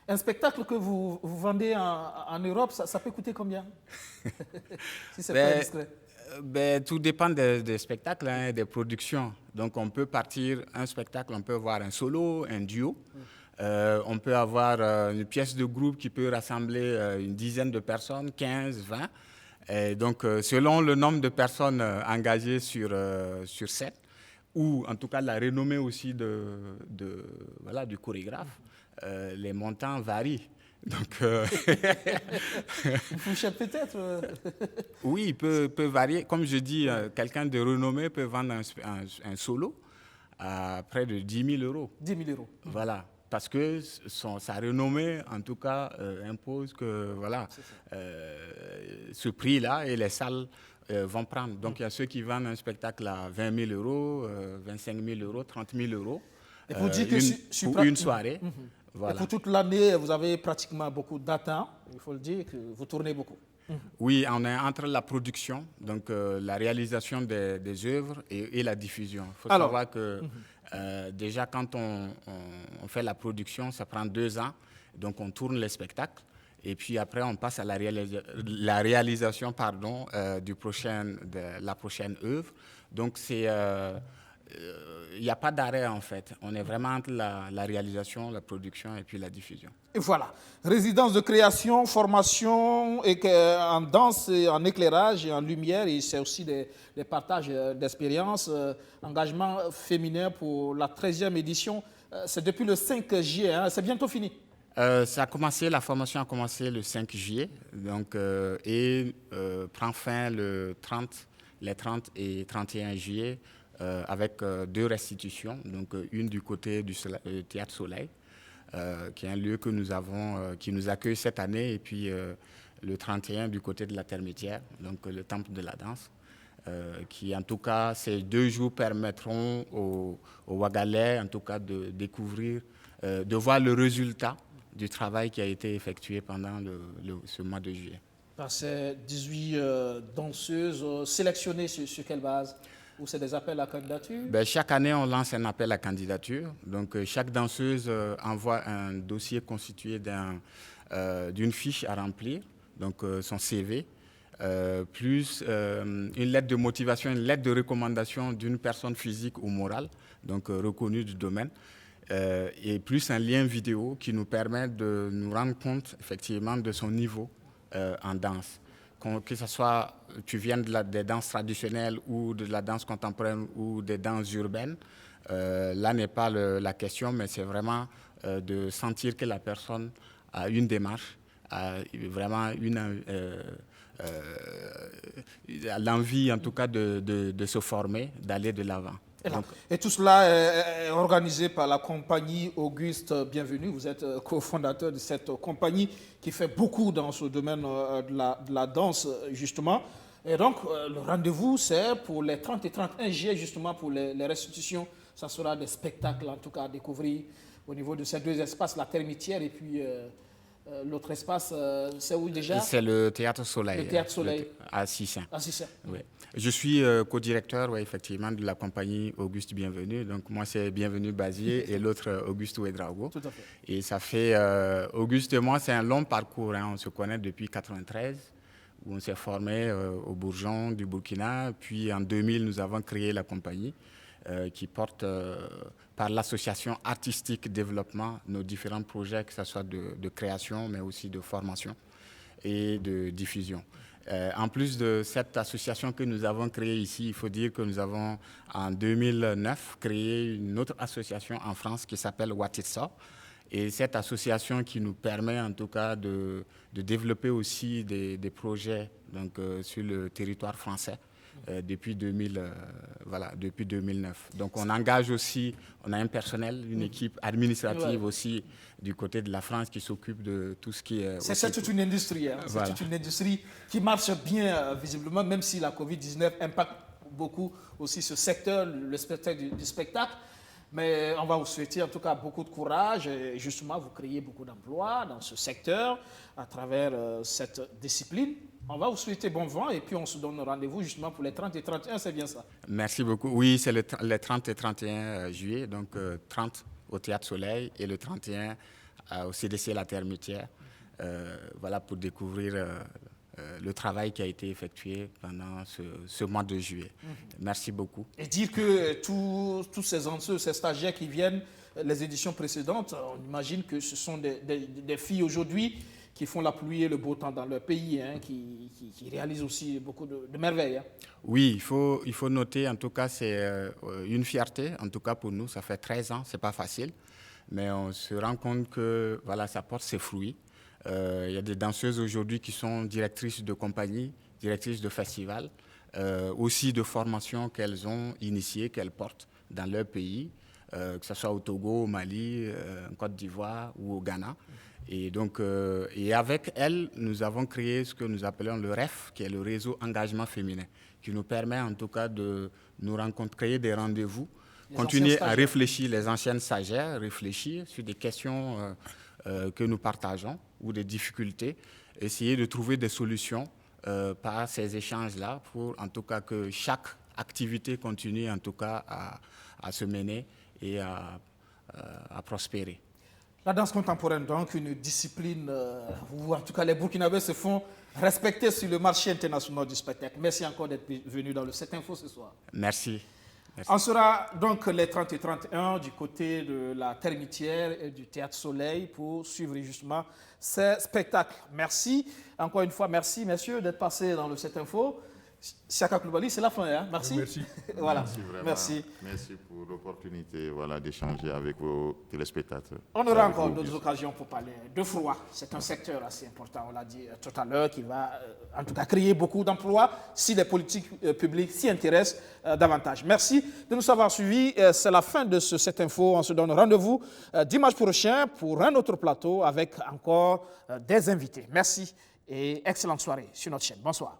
Un spectacle que vous vendez en Europe, ça peut coûter combien? Si c'est pas discret. Tout dépend des spectacles, hein, des productions. Donc, on peut partir un spectacle, on peut avoir un solo, un duo. On peut avoir une pièce de groupe qui peut rassembler une dizaine de personnes, 15, 20. Et donc, selon le nombre de personnes engagées sur scène, ou en tout cas la renommée aussi du chorégraphe, les montants varient. Donc, une fourchette peut-être. Oui, il peut varier. Comme je dis, quelqu'un de renommé peut vendre un solo à près de 10 000 euros. 10 000 euros. Voilà, parce que sa renommée, en tout cas, impose que voilà, ce prix-là et les salles vont prendre. Donc, il y a ceux qui vendent un spectacle à 20 000 euros, 25 000 euros, 30 000 euros et pour dire que pour une soirée. Voilà. Et pour toute l'année, vous avez pratiquement beaucoup d'attentes, il faut le dire, que vous tournez beaucoup. Oui, on est entre la production, donc la réalisation des œuvres et la diffusion. Il faut savoir que déjà quand on fait la production, ça prend 2 ans, donc on tourne les spectacles et puis après on passe à la réalisation de la prochaine œuvre. Donc c'est... il n'y a pas d'arrêt en fait. On est vraiment entre la réalisation, la production et puis la diffusion. Et voilà. Résidence de création, formation en danse, en éclairage et en lumière. Et c'est aussi des partages d'expériences. Engagement féminin pour la 13e édition. C'est depuis le 5 juillet. Hein. C'est bientôt fini. La formation a commencé le 5 juillet donc, et prend fin les 30 et 31 juillet. Avec 2 restitutions, donc une du côté du Théâtre Soleil, qui est un lieu que nous avons, qui nous accueille cette année, et puis le 31 du côté de la Termitière, donc le Temple de la Danse, qui en tout cas, ces 2 jours permettront aux Wagalais, en tout cas, de découvrir, de voir le résultat du travail qui a été effectué pendant ce mois de juillet. Ces 18 danseuses sélectionnées sur quelle base? Ou c'est des appels à candidature? Chaque année, on lance un appel à candidature. Donc, chaque danseuse envoie un dossier constitué d'une fiche à remplir, donc son CV, plus une lettre de motivation, une lettre de recommandation d'une personne physique ou morale donc reconnus du domaine, et plus un lien vidéo qui nous permet de nous rendre compte effectivement de son niveau en danse. Que ce soit tu viennes des danses traditionnelles ou de la danse contemporaine ou des danses urbaines, là n'est pas la question, mais c'est vraiment de sentir que la personne a une démarche, a vraiment l'envie en tout cas de se former, d'aller de l'avant. Et tout cela est organisé par la compagnie Auguste Bienvenu. Vous êtes cofondateur de cette compagnie qui fait beaucoup dans ce domaine de la danse, justement. Et donc, le rendez-vous, c'est pour les 30 et 31 juillet, justement, pour les restitutions. Ça sera des spectacles, en tout cas, à découvrir au niveau de ces deux espaces, la Termitière et puis l'autre espace, c'est où déjà? C'est le Théâtre Soleil. Le Théâtre Soleil. À Sissin. À Sissin. Oui. Je suis co-directeur, effectivement, de la compagnie Auguste Bienvenu. Donc, moi, c'est Bienvenu Bazier et l'autre, Auguste Ouedraogo. Tout à fait. Et ça fait, Auguste et moi, c'est un long parcours. Hein. On se connaît depuis 1993, où on s'est formé au Bourgeon du Burkina. Puis, en 2000, nous avons créé la compagnie qui porte par l'association artistique développement nos différents projets, que ce soit de création, mais aussi de formation et de diffusion. En plus de cette association que nous avons créée ici, il faut dire que nous avons en 2009 créé une autre association en France qui s'appelle Watitsa. Et cette association qui nous permet en tout cas de développer aussi des projets donc, sur le territoire français depuis 2009. Donc on engage aussi, on a un personnel, une équipe administrative aussi du côté de la France qui s'occupe de tout ce qui est... C'est toute une industrie, hein. C'est toute une industrie qui marche bien visiblement, même si la Covid-19 impacte beaucoup aussi ce secteur, le spectacle du spectacle. Mais on va vous souhaiter en tout cas beaucoup de courage et justement vous créez beaucoup d'emplois dans ce secteur à travers cette discipline. On va vous souhaiter bon vent et puis on se donne rendez-vous justement pour les 30 et 31, c'est bien ça? Merci beaucoup. Oui, c'est les 30 et 31 juillet, donc 30 au Théâtre Soleil et le 31 au CDC La Termitière. Voilà pour découvrir le travail qui a été effectué pendant ce mois de juillet. Merci beaucoup. Et dire que tous ces anciens, ces stagiaires qui viennent, les éditions précédentes, on imagine que ce sont des filles aujourd'hui qui font la pluie et le beau temps dans leur pays, hein, qui réalisent aussi beaucoup de merveilles. Hein. Oui, il faut noter, en tout cas, c'est une fierté, en tout cas pour nous, ça fait 13 ans, c'est pas facile, mais on se rend compte que voilà, ça porte ses fruits. Il y a des danseuses aujourd'hui qui sont directrices de compagnie, directrices de festivals, aussi de formations qu'elles ont initiées, qu'elles portent dans leur pays, que ce soit au Togo, au Mali, en Côte d'Ivoire ou au Ghana. Et donc, et avec elles, nous avons créé ce que nous appelons le REF, qui est le réseau engagement féminin, qui nous permet en tout cas de nous rencontrer, créer des rendez-vous, continuer à réfléchir, les anciennes stagiaires, réfléchir sur des questions que nous partageons ou des difficultés, essayer de trouver des solutions par ces échanges-là pour en tout cas que chaque activité continue en tout cas à se mener et à prospérer. La danse contemporaine, donc, une discipline où, en tout cas, les Burkinabés se font respecter sur le marché international du spectacle. Merci encore d'être venu dans le 7 Info ce soir. Merci. On sera donc les 30 et 31 du côté de la Termitière et du Théâtre Soleil pour suivre justement ces spectacles. Merci. Encore une fois, merci, messieurs, d'être passés dans le 7 Info. Siaka Coulibaly, c'est la fin, hein? Merci. Merci. Voilà. Merci vraiment. Merci. Merci pour l'opportunité d'échanger avec vos téléspectateurs. On aura encore d'autres occasions pour parler de froid. C'est un secteur assez important, on l'a dit tout à l'heure, qui va en tout cas créer beaucoup d'emplois si les politiques publiques s'y intéressent davantage. Merci de nous avoir suivis. C'est la fin de ce 7 Info. On se donne rendez-vous dimanche prochain pour un autre plateau avec encore des invités. Merci et excellente soirée sur notre chaîne. Bonsoir.